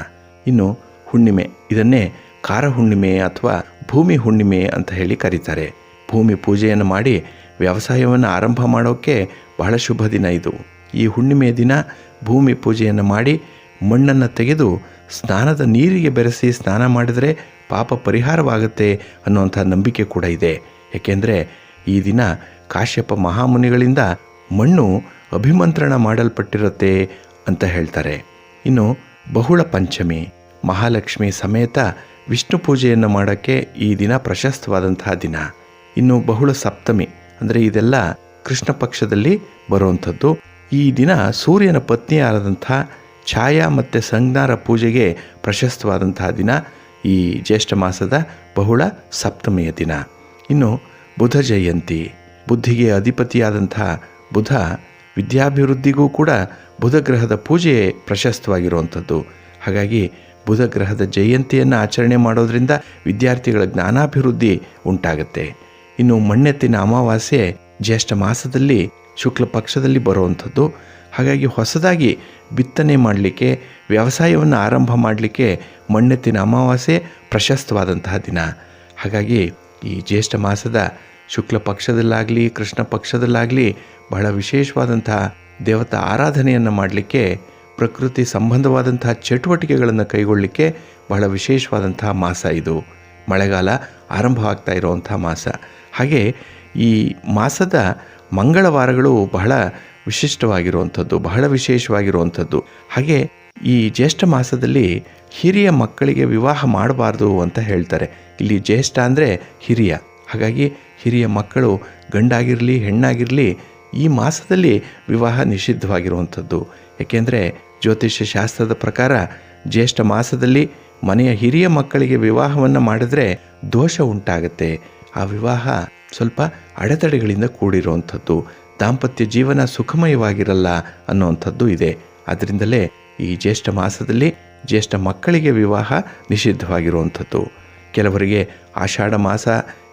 ಇನ್ನು ಹುಣ್ಣಿಮೆ, ಇದನ್ನೇ ಕಾರ ಹುಣ್ಣಿಮೆ ಅಥವಾ ಭೂಮಿ ಹುಣ್ಣಿಮೆ ಅಂತ ಹೇಳಿ ಕರೀತಾರೆ. ಭೂಮಿ ಪೂಜೆಯನ್ನು ಮಾಡಿ ವ್ಯವಸಾಯವನ್ನು ಆರಂಭ ಮಾಡೋಕ್ಕೆ ಬಹಳ ಶುಭ ದಿನ ಇದು. ಈ ಹುಣ್ಣಿಮೆಯ ದಿನ ಭೂಮಿ ಪೂಜೆಯನ್ನು ಮಾಡಿ ಮಣ್ಣನ್ನು ತೆಗೆದು ಸ್ನಾನದ ನೀರಿಗೆ ಬೆರೆಸಿ ಸ್ನಾನ ಮಾಡಿದರೆ ಪಾಪ ಪರಿಹಾರವಾಗುತ್ತೆ ಅನ್ನುವಂಥ ನಂಬಿಕೆ ಕೂಡ ಇದೆ. ಏಕೆಂದರೆ ಈ ದಿನ ಕಾಶ್ಯಪ ಮಹಾಮುನಿಗಳಿಂದ ಮಣ್ಣು ಅಭಿಮಂತ್ರಣ ಮಾಡಲ್ಪಟ್ಟಿರುತ್ತೆ ಅಂತ ಹೇಳ್ತಾರೆ. ಇನ್ನು ಬಹುಳ ಪಂಚಮಿ, ಮಹಾಲಕ್ಷ್ಮಿ ಸಮೇತ ವಿಷ್ಣು ಪೂಜೆಯನ್ನು ಮಾಡೋಕ್ಕೆ ಈ ದಿನ ಪ್ರಶಸ್ತವಾದಂತಹ ದಿನ. ಇನ್ನು ಬಹುಳ ಸಪ್ತಮಿ, ಅಂದರೆ ಇದೆಲ್ಲ ಕೃಷ್ಣ ಪಕ್ಷದಲ್ಲಿ ಬರುವಂಥದ್ದು. ಈ ದಿನ ಸೂರ್ಯನ ಪತ್ನಿಯಾದಂಥ ಛಾಯಾ ಮತ್ತು ಸಂಜ್ಞಾರ ಪೂಜೆಗೆ ಪ್ರಶಸ್ತವಾದಂತಹ ದಿನ ಈ ಜ್ಯೇಷ್ಠ ಮಾಸದ ಬಹುಳ ಸಪ್ತಮಿಯ ದಿನ. ಇನ್ನು ಬುಧ ಜಯಂತಿ, ಬುದ್ಧಿಗೆ ಅಧಿಪತಿಯಾದಂಥ ಬುಧ ವಿದ್ಯಾಭಿವೃದ್ಧಿಗೂ ಕೂಡ ಬುಧ ಗ್ರಹದ ಪೂಜೆ ಪ್ರಶಸ್ತವಾಗಿರುವಂಥದ್ದು. ಹಾಗಾಗಿ ಬುಧ ಗ್ರಹದ ಜಯಂತಿಯನ್ನು ಆಚರಣೆ ಮಾಡೋದರಿಂದ ವಿದ್ಯಾರ್ಥಿಗಳ ಜ್ಞಾನಾಭಿವೃದ್ಧಿ ಉಂಟಾಗುತ್ತೆ. ಇನ್ನು ಮಣ್ಣೆತ್ತಿನ ಅಮಾವಾಸ್ಯೆ ಜ್ಯೇಷ್ಠ ಮಾಸದಲ್ಲಿ ಶುಕ್ಲ ಪಕ್ಷದಲ್ಲಿ ಬರುವಂಥದ್ದು. ಹಾಗಾಗಿ ಹೊಸದಾಗಿ ಬಿತ್ತನೆ ಮಾಡಲಿಕ್ಕೆ, ವ್ಯವಸಾಯವನ್ನು ಆರಂಭ ಮಾಡಲಿಕ್ಕೆ ಮಣ್ಣೆತ್ತಿನ ಅಮಾವಾಸ್ಯೆ ಪ್ರಶಸ್ತವಾದಂತಹ ದಿನ. ಹಾಗಾಗಿ ಈ ಜ್ಯೇಷ್ಠ ಮಾಸದ ಶುಕ್ಲ ಪಕ್ಷದಲ್ಲಾಗಲಿ ಕೃಷ್ಣ ಪಕ್ಷದಲ್ಲಾಗಲಿ ಬಹಳ ವಿಶೇಷವಾದಂತಹ ದೇವತಾ ಆರಾಧನೆಯನ್ನು ಮಾಡಲಿಕ್ಕೆ ಪ್ರಕೃತಿ ಸಂಬಂಧವಾದಂತಹ ಚಟುವಟಿಕೆಗಳನ್ನು ಕೈಗೊಳ್ಳಲಿಕ್ಕೆ ಬಹಳ ವಿಶೇಷವಾದಂತಹ ಮಾಸ ಇದು. ಮಳೆಗಾಲ ಆರಂಭವಾಗ್ತಾ ಇರುವಂಥ ಮಾಸ. ಹಾಗೆ ಈ ಮಾಸದ ಮಂಗಳವಾರಗಳು ಬಹಳ ವಿಶಿಷ್ಟವಾಗಿರುವಂಥದ್ದು, ಬಹಳ ವಿಶೇಷವಾಗಿರುವಂಥದ್ದು. ಹಾಗೆ ಈ ಜ್ಯೇಷ್ಠ ಮಾಸದಲ್ಲಿ ಹಿರಿಯ ಮಕ್ಕಳಿಗೆ ವಿವಾಹ ಮಾಡಬಾರ್ದು ಅಂತ ಹೇಳ್ತಾರೆ. ಇಲ್ಲಿ ಜ್ಯೇಷ್ಠ ಅಂದರೆ ಹಿರಿಯ. ಹಾಗಾಗಿ ಹಿರಿಯ ಮಕ್ಕಳು ಗಂಡಾಗಿರಲಿ ಹೆಣ್ಣಾಗಿರಲಿ ಈ ಮಾಸದಲ್ಲಿ ವಿವಾಹ ನಿಷಿದ್ಧವಾಗಿರುವಂಥದ್ದು. ಏಕೆಂದರೆ ಜ್ಯೋತಿಷ್ಯ ಶಾಸ್ತ್ರದ ಪ್ರಕಾರ ಜ್ಯೇಷ್ಠ ಮಾಸದಲ್ಲಿ ಮನೆಯ ಹಿರಿಯ ಮಕ್ಕಳಿಗೆ ವಿವಾಹವನ್ನು ಮಾಡಿದ್ರೆ ದೋಷ ಉಂಟಾಗುತ್ತೆ. ಆ ವಿವಾಹ ಸ್ವಲ್ಪ ಅಡೆತಡೆಗಳಿಂದ ಕೂಡಿರುವಂಥದ್ದು, ದಾಂಪತ್ಯ ಜೀವನ ಸುಖಮಯವಾಗಿರಲ್ಲ ಅನ್ನುವಂಥದ್ದು ಇದೆ. ಅದರಿಂದಲೇ ಈ ಜ್ಯೇಷ್ಠ ಮಾಸದಲ್ಲಿ ಜ್ಯೇಷ್ಠ ಮಕ್ಕಳಿಗೆ ವಿವಾಹ ನಿಷಿದ್ಧವಾಗಿರುವಂಥದ್ದು. ಕೆಲವರಿಗೆ ಆಷಾಢ ಮಾಸ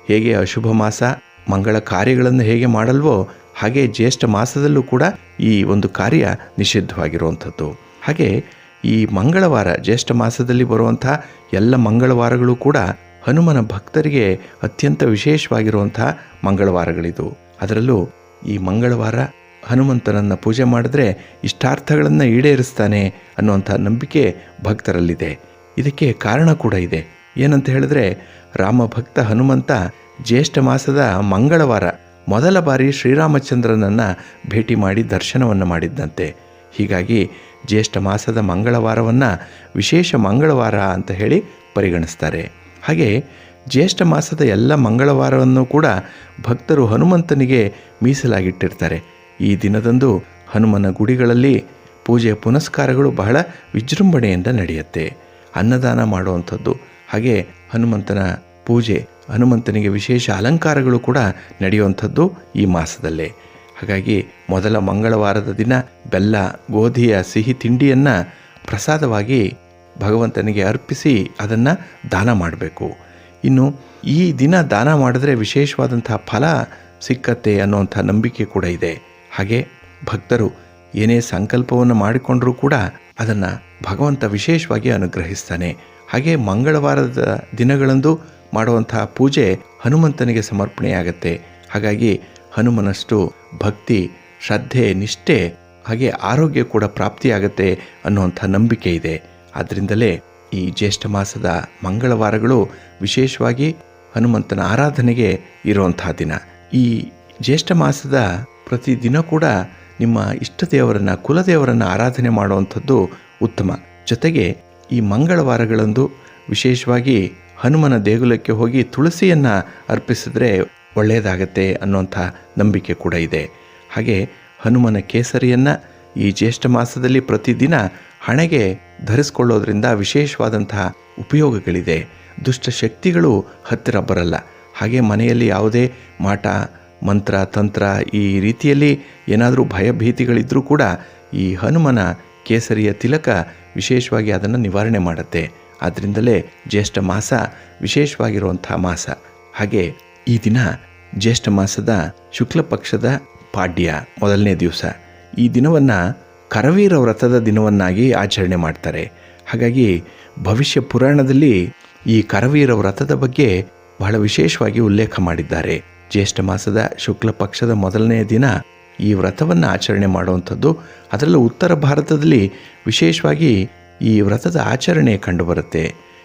ಹೇಗೆ ಅಶುಭ ಮಾಸ, ಮಂಗಳ ಕಾರ್ಯಗಳನ್ನು ಹೇಗೆ ಮಾಡಲ್ವೋ ಹಾಗೆ ಜ್ಯೇಷ್ಠ ಮಾಸದಲ್ಲೂ ಕೂಡ ಈ ಒಂದು ಕಾರ್ಯ ನಿಷಿದ್ಧವಾಗಿರುವಂಥದ್ದು. ಹಾಗೆ ಈ ಮಂಗಳವಾರ, ಜ್ಯೇಷ್ಠ ಮಾಸದಲ್ಲಿ ಬರುವಂಥ ಎಲ್ಲ ಮಂಗಳವಾರಗಳು ಕೂಡ ಹನುಮನ ಭಕ್ತರಿಗೆ ಅತ್ಯಂತ ವಿಶೇಷವಾಗಿರುವಂಥ ಮಂಗಳವಾರಗಳಿದು. ಅದರಲ್ಲೂ ಈ ಮಂಗಳವಾರ ಹನುಮಂತನನ್ನು ಪೂಜೆ ಮಾಡಿದ್ರೆ ಇಷ್ಟಾರ್ಥಗಳನ್ನು ಈಡೇರಿಸ್ತಾನೆ ಅನ್ನುವಂಥ ನಂಬಿಕೆ ಭಕ್ತರಲ್ಲಿದೆ. ಇದಕ್ಕೆ ಕಾರಣ ಕೂಡ ಇದೆ. ಏನಂತ ಹೇಳಿದ್ರೆ, ರಾಮ ಭಕ್ತ ಹನುಮಂತ ಜ್ಯೇಷ್ಠ ಮಾಸದ ಮಂಗಳವಾರ ಮೊದಲ ಬಾರಿ ಶ್ರೀರಾಮಚಂದ್ರನನ್ನು ಭೇಟಿ ಮಾಡಿ ದರ್ಶನವನ್ನು ಮಾಡಿದ್ದಂತೆ. ಹೀಗಾಗಿ ಜ್ಯೇಷ್ಠ ಮಾಸದ ಮಂಗಳವಾರವನ್ನು ವಿಶೇಷ ಮಂಗಳವಾರ ಅಂತ ಹೇಳಿ ಪರಿಗಣಿಸ್ತಾರೆ. ಹಾಗೆ ಜ್ಯೇಷ್ಠ ಮಾಸದ ಎಲ್ಲ ಮಂಗಳವಾರವನ್ನು ಕೂಡ ಭಕ್ತರು ಹನುಮಂತನಿಗೆ ಮೀಸಲಾಗಿಟ್ಟಿರ್ತಾರೆ. ಈ ದಿನದಂದು ಹನುಮನ ಗುಡಿಗಳಲ್ಲಿ ಪೂಜೆ ಪುನಸ್ಕಾರಗಳು ಬಹಳ ವಿಜೃಂಭಣೆಯಿಂದ ನಡೆಯುತ್ತೆ. ಅನ್ನದಾನ ಮಾಡುವಂಥದ್ದು, ಹಾಗೆ ಹನುಮಂತನ ಪೂಜೆ, ಹನುಮಂತನಿಗೆ ವಿಶೇಷ ಅಲಂಕಾರಗಳು ಕೂಡ ನಡೆಯುವಂಥದ್ದು ಈ ಮಾಸದಲ್ಲೇ. ಹಾಗಾಗಿ ಮೊದಲ ಮಂಗಳವಾರದ ದಿನ ಬೆಲ್ಲ, ಗೋಧಿಯ ಸಿಹಿ ತಿಂಡಿಯನ್ನು ಪ್ರಸಾದವಾಗಿ ಭಗವಂತನಿಗೆ ಅರ್ಪಿಸಿ ಅದನ್ನು ದಾನ ಮಾಡಬೇಕು. ಇನ್ನು ಈ ದಿನ ದಾನ ಮಾಡಿದ್ರೆ ವಿಶೇಷವಾದಂತಹ ಫಲ ಸಿಕ್ಕತ್ತೆ ಅನ್ನುವಂಥ ನಂಬಿಕೆ ಕೂಡ ಇದೆ. ಹಾಗೆ ಭಕ್ತರು ಏನೇ ಸಂಕಲ್ಪವನ್ನು ಮಾಡಿಕೊಂಡರೂ ಕೂಡ ಅದನ್ನು ಭಗವಂತ ವಿಶೇಷವಾಗಿ ಅನುಗ್ರಹಿಸ್ತಾನೆ. ಹಾಗೆ ಮಂಗಳವಾರದ ದಿನಗಳಂದು ಮಾಡುವಂತಹ ಪೂಜೆ ಹನುಮಂತನಿಗೆ ಸಮರ್ಪಣೆಯಾಗತ್ತೆ. ಹಾಗಾಗಿ ಹನುಮನಷ್ಟು ಭಕ್ತಿ, ಶ್ರದ್ಧೆ, ನಿಷ್ಠೆ ಹಾಗೆ ಆರೋಗ್ಯ ಕೂಡ ಪ್ರಾಪ್ತಿಯಾಗತ್ತೆ ಅನ್ನುವಂಥ ನಂಬಿಕೆ ಇದೆ. ಆದ್ದರಿಂದಲೇ ಈ ಜ್ಯೇಷ್ಠ ಮಾಸದ ಮಂಗಳವಾರಗಳು ವಿಶೇಷವಾಗಿ ಹನುಮಂತನ ಆರಾಧನೆಗೆ ಇರುವಂಥ ದಿನ. ಈ ಜ್ಯೇಷ್ಠ ಮಾಸದ ಪ್ರತಿದಿನ ಕೂಡ ನಿಮ್ಮ ಇಷ್ಟ ದೇವರನ್ನು, ಕುಲದೇವರನ್ನು ಆರಾಧನೆ ಮಾಡುವಂಥದ್ದು ಉತ್ತಮ. ಜೊತೆಗೆ ಈ ಮಂಗಳವಾರಗಳಂದು ವಿಶೇಷವಾಗಿ ಹನುಮನ ದೇಗುಲಕ್ಕೆ ಹೋಗಿ ತುಳಸಿಯನ್ನು ಅರ್ಪಿಸಿದ್ರೆ ಒಳ್ಳೆಯದಾಗತ್ತೆ ಅನ್ನುವಂಥ ನಂಬಿಕೆ ಕೂಡ ಇದೆ. ಹಾಗೆ ಹನುಮನ ಕೇಸರಿಯನ್ನು ಈ ಜ್ಯೇಷ್ಠ ಮಾಸದಲ್ಲಿ ಪ್ರತಿದಿನ ಹಣೆಗೆ ಧರಿಸ್ಕೊಳ್ಳೋದ್ರಿಂದ ವಿಶೇಷವಾದಂತಹ ಉಪಯೋಗಗಳಿದೆ. ದುಷ್ಟ ಶಕ್ತಿಗಳು ಹತ್ತಿರ ಬರಲ್ಲ. ಹಾಗೆ ಮನೆಯಲ್ಲಿ ಯಾವುದೇ ಮಾಟ, ಮಂತ್ರ, ತಂತ್ರ ಈ ರೀತಿಯಲ್ಲಿ ಏನಾದರೂ ಭಯಭೀತಿಗಳಿದ್ದರೂ ಕೂಡ ಈ ಹನುಮನ ಕೇಸರಿಯ ತಿಲಕ ವಿಶೇಷವಾಗಿ ಅದನ್ನು ನಿವಾರಣೆ ಮಾಡುತ್ತೆ. ಆದ್ದರಿಂದಲೇ ಜ್ಯೇಷ್ಠ ಮಾಸ ವಿಶೇಷವಾಗಿರುವಂಥ ಮಾಸ. ಹಾಗೆ ಈ ದಿನ ಜ್ಯೇಷ್ಠ ಮಾಸದ ಶುಕ್ಲ ಪಕ್ಷದ ಪಾಡ್ಯ ಮೊದಲನೇ ದಿವಸ. ಈ ದಿನವನ್ನು ಕರವೀರ ವ್ರತದ ದಿನವನ್ನಾಗಿ ಆಚರಣೆ ಮಾಡ್ತಾರೆ. ಹಾಗಾಗಿ ಭವಿಷ್ಯ ಪುರಾಣದಲ್ಲಿ ಈ ಕರವೀರ ವ್ರತದ ಬಗ್ಗೆ ಬಹಳ ವಿಶೇಷವಾಗಿ ಉಲ್ಲೇಖ ಮಾಡಿದ್ದಾರೆ. ಜ್ಯೇಷ್ಠ ಮಾಸದ ಶುಕ್ಲ ಪಕ್ಷದ ಮೊದಲನೇ ದಿನ ಈ ವ್ರತವನ್ನು ಆಚರಣೆ ಮಾಡುವಂಥದ್ದು. ಅದರಲ್ಲೂ ಉತ್ತರ ಭಾರತದಲ್ಲಿ ವಿಶೇಷವಾಗಿ ಈ ವ್ರತದ ಆಚರಣೆ ಕಂಡುಬರುತ್ತೆ.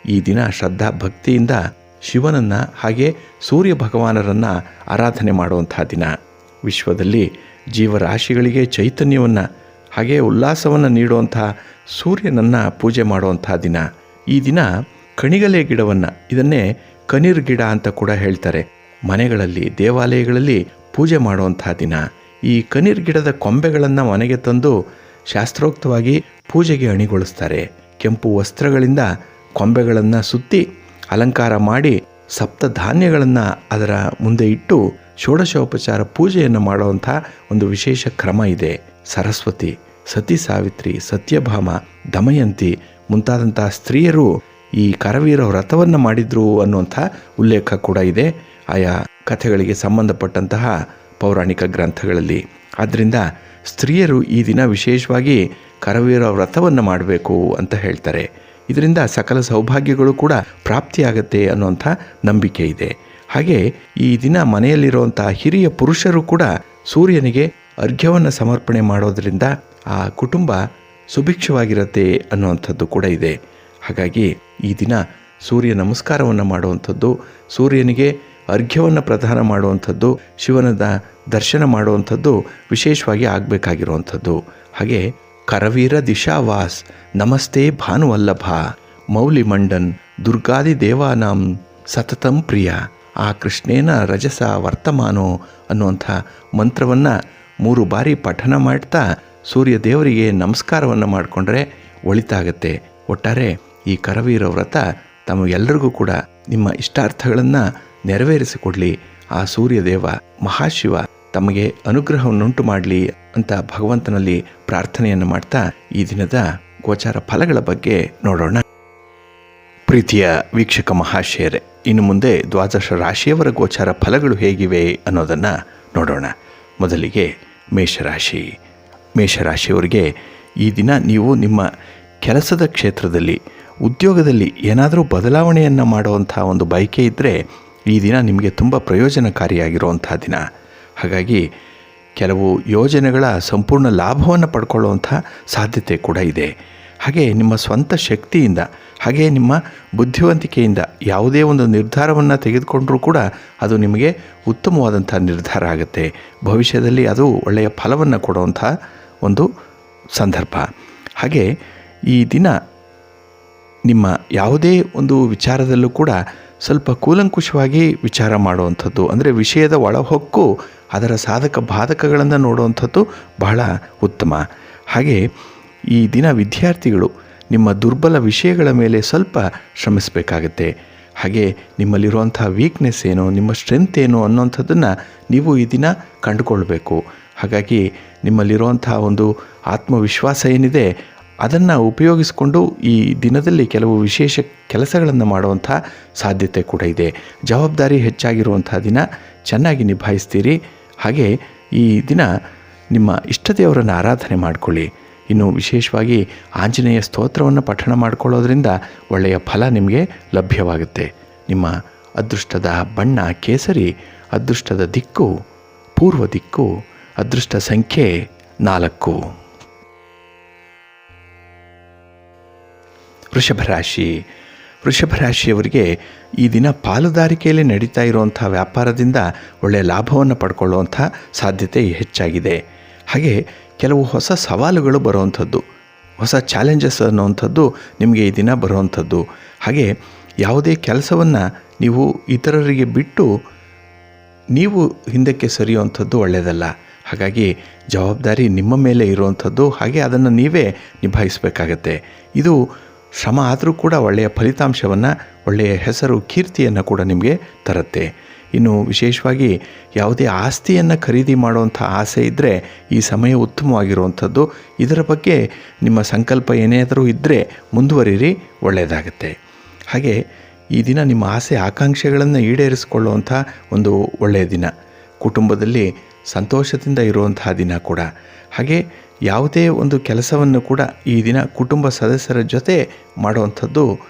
ಈ ದಿನ ಶ್ರದ್ಧಾ ಭಕ್ತಿಯಿಂದ ಶಿವನನ್ನು ಹಾಗೆ ಸೂರ್ಯ ಭಗವಾನರನ್ನು ಆರಾಧನೆ ಮಾಡುವಂಥ ದಿನ. ವಿಶ್ವದಲ್ಲಿ ಜೀವರಾಶಿಗಳಿಗೆ ಚೈತನ್ಯವನ್ನು ಹಾಗೆ ಉಲ್ಲಾಸವನ್ನು ನೀಡುವಂಥ ಸೂರ್ಯನನ್ನು ಪೂಜೆ ಮಾಡುವಂಥ ದಿನ. ಈ ದಿನ ಕಣಿಗಲೆ ಗಿಡವನ್ನು, ಇದನ್ನೇ ಕನಿರ್ ಗಿಡ ಅಂತ ಕೂಡ ಹೇಳ್ತಾರೆ, ಮನೆಗಳಲ್ಲಿ ದೇವಾಲಯಗಳಲ್ಲಿ ಪೂಜೆ ಮಾಡುವಂಥ ದಿನ. ಈ ಕನಿರ್ ಗಿಡದ ಕೊಂಬೆಗಳನ್ನು ಮನೆಗೆ ತಂದು ಶಾಸ್ತ್ರೋಕ್ತವಾಗಿ ಪೂಜೆಗೆ ಅಣಿಗೊಳಿಸ್ತಾರೆ. ಕೆಂಪು ವಸ್ತ್ರಗಳಿಂದ ಕೊಂಬೆಗಳನ್ನು ಸುತ್ತಿ ಅಲಂಕಾರ ಮಾಡಿ ಸಪ್ತ ಧಾನ್ಯಗಳನ್ನು ಅದರ ಮುಂದೆ ಇಟ್ಟು ಷೋಡಶೋಪಚಾರ ಪೂಜೆಯನ್ನು ಮಾಡುವಂಥ ಒಂದು ವಿಶೇಷ ಕ್ರಮ ಇದೆ. ಸರಸ್ವತಿ, ಸತಿ ಸಾವಿತ್ರಿ, ಸತ್ಯಭಾಮ, ದಮಯಂತಿ ಮುಂತಾದಂಥ ಸ್ತ್ರೀಯರು ಈ ಕರವೀರ ವ್ರತವನ್ನು ಮಾಡಿದ್ರು ಅನ್ನುವಂಥ ಉಲ್ಲೇಖ ಕೂಡ ಇದೆ ಆಯಾ ಕಥೆಗಳಿಗೆ ಸಂಬಂಧಪಟ್ಟಂತಹ ಪೌರಾಣಿಕ ಗ್ರಂಥಗಳಲ್ಲಿ. ಆದ್ದರಿಂದ ಸ್ತ್ರೀಯರು ಈ ದಿನ ವಿಶೇಷವಾಗಿ ಕರವೀರ ವ್ರತವನ್ನು ಮಾಡಬೇಕು ಅಂತ ಹೇಳ್ತಾರೆ. ಇದರಿಂದ ಸಕಲ ಸೌಭಾಗ್ಯಗಳು ಕೂಡ ಪ್ರಾಪ್ತಿಯಾಗತ್ತೆ ಅನ್ನುವಂಥ ನಂಬಿಕೆ ಇದೆ. ಹಾಗೆ ಈ ದಿನ ಮನೆಯಲ್ಲಿರುವಂಥ ಹಿರಿಯ ಪುರುಷರು ಕೂಡ ಸೂರ್ಯನಿಗೆ ಅರ್ಘ್ಯವನ್ನು ಸಮರ್ಪಣೆ ಮಾಡೋದರಿಂದ ಆ ಕುಟುಂಬ ಸುಭಿಕ್ಷವಾಗಿರುತ್ತೆ ಅನ್ನುವಂಥದ್ದು ಕೂಡ ಇದೆ. ಹಾಗಾಗಿ ಈ ದಿನ ಸೂರ್ಯ ನಮಸ್ಕಾರವನ್ನು ಮಾಡುವಂಥದ್ದು, ಸೂರ್ಯನಿಗೆ ಅರ್ಘ್ಯವನ್ನು ಪ್ರದಾನ ಮಾಡುವಂಥದ್ದು, ಶಿವನದ ದರ್ಶನ ಮಾಡುವಂಥದ್ದು ವಿಶೇಷವಾಗಿ ಆಗಬೇಕಾಗಿರುವಂಥದ್ದು. ಹಾಗೆ ಕರವೀರ ದಿಶಾವಾಸ್ ನಮಸ್ತೆ ಭಾನುವಲ್ಲಭ ಮೌಲಿ ಮಂಡನ್ ದುರ್ಗಾದಿ ದೇವಾನಾಂ ಸತತಂ ಪ್ರಿಯ ಆ ಕೃಷ್ಣೇನ ರಜಸ ವರ್ತಮಾನೋ ಅನ್ನುವಂಥ ಮಂತ್ರವನ್ನು 3 ಬಾರಿ ಪಠನ ಮಾಡ್ತಾ ಸೂರ್ಯ ದೇವರಿಗೆ ನಮಸ್ಕಾರವನ್ನು ಮಾಡಿಕೊಂಡ್ರೆ ಒಳಿತಾಗತ್ತೆ. ಒಟ್ಟಾರೆ ಈ ಕರವೀರ ವ್ರತ ತಮಗೆಲ್ಲರಿಗೂ ಕೂಡ ನಿಮ್ಮ ಇಷ್ಟಾರ್ಥಗಳನ್ನು ನೆರವೇರಿಸಿಕೊಡಲಿ. ಆ ಸೂರ್ಯದೇವ ಮಹಾಶಿವ ತಮಗೆ ಅನುಗ್ರಹವನ್ನುಂಟು ಮಾಡಲಿ ಅಂತ ಭಗವಂತನಲ್ಲಿ ಪ್ರಾರ್ಥನೆಯನ್ನು ಮಾಡ್ತಾ ಈ ದಿನದ ಗೋಚಾರ ಫಲಗಳ ಬಗ್ಗೆ ನೋಡೋಣ. ಪ್ರೀತಿಯ ವೀಕ್ಷಕ ಮಹಾಶಯರೇ, ಇನ್ನು ಮುಂದೆ 12 ರಾಶಿಯವರ ಗೋಚಾರ ಫಲಗಳು ಹೇಗಿವೆ ಅನ್ನೋದನ್ನು ನೋಡೋಣ. ಮೊದಲಿಗೆ ಮೇಷರಾಶಿ. ಮೇಷರಾಶಿಯವರಿಗೆ ಈ ದಿನ ನೀವು ನಿಮ್ಮ ಕೆಲಸದ ಕ್ಷೇತ್ರದಲ್ಲಿ, ಉದ್ಯೋಗದಲ್ಲಿ ಏನಾದರೂ ಬದಲಾವಣೆಯನ್ನು ಮಾಡುವಂಥ ಒಂದು ಬಯಕೆ ಇದ್ದರೆ ಈ ದಿನ ನಿಮಗೆ ತುಂಬ ಪ್ರಯೋಜನಕಾರಿಯಾಗಿರುವಂಥ ದಿನ. ಹಾಗಾಗಿ ಕೆಲವು ಯೋಜನೆಗಳ ಸಂಪೂರ್ಣ ಲಾಭವನ್ನು ಪಡ್ಕೊಳ್ಳುವಂಥ ಸಾಧ್ಯತೆ ಕೂಡ ಇದೆ. ಹಾಗೆ ನಿಮ್ಮ ಸ್ವಂತ ಶಕ್ತಿಯಿಂದ, ಹಾಗೆ ನಿಮ್ಮ ಬುದ್ಧಿವಂತಿಕೆಯಿಂದ ಯಾವುದೇ ಒಂದು ನಿರ್ಧಾರವನ್ನು ತೆಗೆದುಕೊಂಡರೂ ಕೂಡ ಅದು ನಿಮಗೆ ಉತ್ತಮವಾದಂಥ ನಿರ್ಧಾರ ಆಗುತ್ತೆ. ಭವಿಷ್ಯದಲ್ಲಿ ಅದು ಒಳ್ಳೆಯ ಫಲವನ್ನು ಕೊಡುವಂಥ ಒಂದು ಸಂದರ್ಭ. ಹಾಗೆ ಈ ದಿನ ನಿಮ್ಮ ಯಾವುದೇ ಒಂದು ವಿಚಾರದಲ್ಲೂ ಕೂಡ ಸ್ವಲ್ಪ ಕೂಲಂಕುಷವಾಗಿ ವಿಚಾರ ಮಾಡುವಂಥದ್ದು, ಅಂದರೆ ವಿಷಯದ ಒಳಹೊಕ್ಕು ಅದರ ಸಾಧಕ ಬಾಧಕಗಳನ್ನು ನೋಡುವಂಥದ್ದು ಬಹಳ ಉತ್ತಮ. ಹಾಗೆ ಈ ದಿನ ವಿದ್ಯಾರ್ಥಿಗಳು ನಿಮ್ಮ ದುರ್ಬಲ ವಿಷಯಗಳ ಮೇಲೆ ಸ್ವಲ್ಪ ಶ್ರಮಿಸಬೇಕಾಗತ್ತೆ. ಹಾಗೆ ನಿಮ್ಮಲ್ಲಿರುವಂಥ ವೀಕ್ನೆಸ್ ಏನು, ನಿಮ್ಮ ಸ್ಟ್ರೆಂತ್ ಏನು ಅನ್ನೋಂಥದ್ದನ್ನು ನೀವು ಈ ದಿನ ಕಂಡುಕೊಳ್ಬೇಕು. ಹಾಗಾಗಿ ನಿಮ್ಮಲ್ಲಿರುವಂಥ ಒಂದು ಆತ್ಮವಿಶ್ವಾಸ ಏನಿದೆ ಅದನ್ನು ಉಪಯೋಗಿಸಿಕೊಂಡು ಈ ದಿನದಲ್ಲಿ ಕೆಲವು ವಿಶೇಷ ಕೆಲಸಗಳನ್ನು ಮಾಡುವಂಥ ಸಾಧ್ಯತೆ ಕೂಡ ಇದೆ. ಜವಾಬ್ದಾರಿ ಹೆಚ್ಚಾಗಿರುವಂಥ ದಿನ, ಚೆನ್ನಾಗಿ ನಿಭಾಯಿಸ್ತೀರಿ. ಹಾಗೆ ಈ ದಿನ ನಿಮ್ಮ ಇಷ್ಟದೇವರನ್ನು ಆರಾಧನೆ ಮಾಡಿಕೊಳ್ಳಿ. ಇನ್ನು ವಿಶೇಷವಾಗಿ ಆಂಜನೇಯ ಸ್ತೋತ್ರವನ್ನು ಪಠಣ ಮಾಡಿಕೊಳ್ಳೋದ್ರಿಂದ ಒಳ್ಳೆಯ ಫಲ ನಿಮಗೆ ಲಭ್ಯವಾಗುತ್ತೆ. ನಿಮ್ಮ ಅದೃಷ್ಟದ ಬಣ್ಣ ಕೇಸರಿ, ಅದೃಷ್ಟದ ದಿಕ್ಕು ಪೂರ್ವ ದಿಕ್ಕು, ಅದೃಷ್ಟ ಸಂಖ್ಯೆ 4. ವೃಷಭರಾಶಿ. ವೃಷಭರಾಶಿಯವರಿಗೆ ಈ ದಿನ ಪಾಲುದಾರಿಕೆಯಲ್ಲಿ ನಡೀತಾ ಇರುವಂಥ ವ್ಯಾಪಾರದಿಂದ ಒಳ್ಳೆಯ ಲಾಭವನ್ನು ಪಡ್ಕೊಳ್ಳುವಂಥ ಸಾಧ್ಯತೆ ಹೆಚ್ಚಾಗಿದೆ. ಹಾಗೆ ಕೆಲವು ಹೊಸ ಸವಾಲುಗಳು ಬರುವಂಥದ್ದು, ಹೊಸ ಚಾಲೆಂಜಸ್ ಅನ್ನುವಂಥದ್ದು ನಿಮಗೆ ಈ ದಿನ ಬರುವಂಥದ್ದು. ಹಾಗೆ ಯಾವುದೇ ಕೆಲಸವನ್ನು ನೀವು ಇತರರಿಗೆ ಬಿಟ್ಟು ನೀವು ಹಿಂದಕ್ಕೆ ಸರಿಯುವಂಥದ್ದು ಒಳ್ಳೆಯದಲ್ಲ. ಹಾಗಾಗಿ ಜವಾಬ್ದಾರಿ ನಿಮ್ಮ ಮೇಲೆ ಇರುವಂಥದ್ದು, ಹಾಗೆ ಅದನ್ನು ನೀವೇ ನಿಭಾಯಿಸಬೇಕಾಗತ್ತೆ. ಇದು ಶ್ರಮ ಆದರೂ ಕೂಡ ಒಳ್ಳೆಯ ಫಲಿತಾಂಶವನ್ನು, ಒಳ್ಳೆಯ ಹೆಸರು, ಕೀರ್ತಿಯನ್ನು ಕೂಡ ನಿಮಗೆ ತರುತ್ತೆ. ಇನ್ನು ವಿಶೇಷವಾಗಿ ಯಾವುದೇ ಆಸ್ತಿಯನ್ನು ಖರೀದಿ ಮಾಡುವಂಥ ಆಸೆ ಇದ್ದರೆ ಈ ಸಮಯ ಉತ್ತಮವಾಗಿರುವಂಥದ್ದು. ಇದರ ಬಗ್ಗೆ ನಿಮ್ಮ ಸಂಕಲ್ಪ ಏನಾದರೂ ಇದ್ದರೆ ಮುಂದುವರಿರಿ, ಒಳ್ಳೆಯದಾಗುತ್ತೆ. ಹಾಗೆ ಈ ದಿನ ನಿಮ್ಮ ಆಸೆ ಆಕಾಂಕ್ಷೆಗಳನ್ನು ಈಡೇರಿಸಿಕೊಳ್ಳುವಂಥ ಒಂದು ಒಳ್ಳೆಯ ದಿನ. ಕುಟುಂಬದಲ್ಲಿ ಸಂತೋಷದಿಂದ ಇರುವಂತಹ ದಿನ ಕೂಡ. ಹಾಗೆ ಯಾವುದೇ ಒಂದು ಕೆಲಸವನ್ನು ಕೂಡ ಈ ದಿನ ಕುಟುಂಬ ಸದಸ್ಯರ ಜೊತೆ ಮಾಡುವಂಥದ್ದು